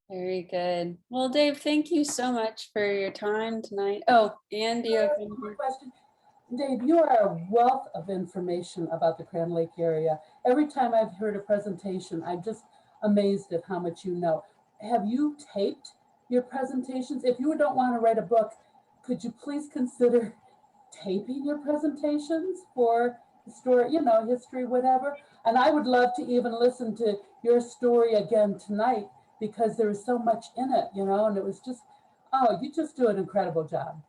Very good. Well, Dave, thank you so much for your time tonight. Oh, and do you have any more? Question. Dave, you are a wealth of information about the Grand Lake area. Every time I've heard a presentation, I'm just amazed at how much you know. Have you taped your presentations? If you don't want to write a book, could you please consider taping your presentations for history, whatever? And I would love to even listen to your story again tonight, because there is so much in it, and it was just, you just do an incredible job.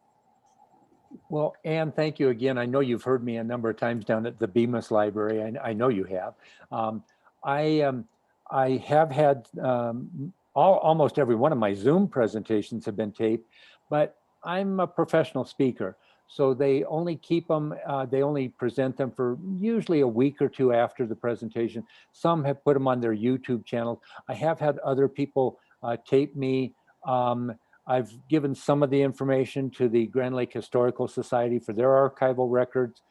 Well, Anne, thank you again. I know you've heard me a number of times down at the Bemis Library. I know you have. I have had almost every one of my Zoom presentations have been taped, but I'm a professional speaker. So they only keep them, they only present them for usually a week or two after the presentation. Some have put them on their YouTube channel. I have had other people tape me I've given some of the information to the Grand Lake Historical Society for their archival records.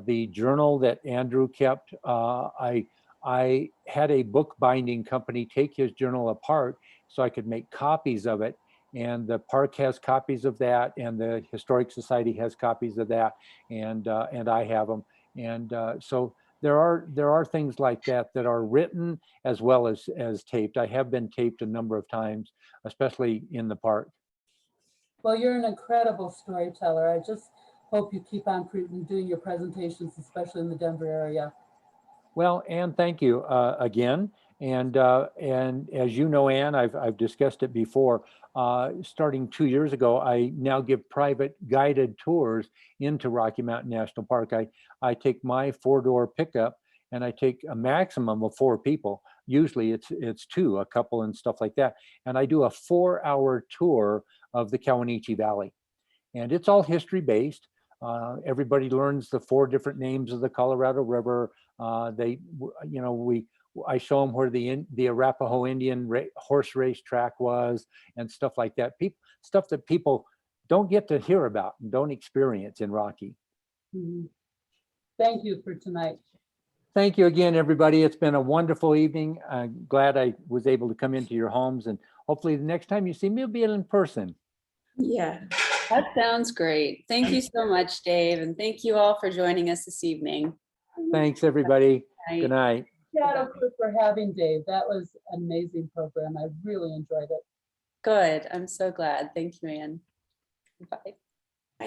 The journal that Andrew kept, I had a bookbinding company take his journal apart so I could make copies of it. And the park has copies of that, and the Historic Society has copies of that, and I have them. And so there are things like that that are written as well as taped. I have been taped a number of times, especially in the park. Well, you're an incredible storyteller. I just hope you keep on doing your presentations, especially in the Denver area. Well, Anne, thank you again. And as you know, Anne, I've discussed it before. Starting 2 years ago, I now give private guided tours into Rocky Mountain National Park. I take my 4-door pickup and I take a maximum of 4 people. Usually it's 2, a couple and stuff like that. And I do a 4-hour tour of the Kawanichi Valley. And it's all history based. Everybody learns the 4 different names of the Colorado River. I show them where the Arapaho Indian horse race track was and stuff like that. Stuff that people don't get to hear about and don't experience in Rocky. Mhm. Thank you for tonight. Thank you again, everybody. It's been a wonderful evening. I'm glad I was able to come into your homes, and hopefully the next time you see me, it'll be in person. Yeah, that sounds great. Thank you so much, Dave. And thank you all for joining us this evening. Thanks, everybody. Good night. Shadow Cliff for having Dave. That was an amazing program. I really enjoyed it. Good. I'm so glad. Thank you, Anne. Bye.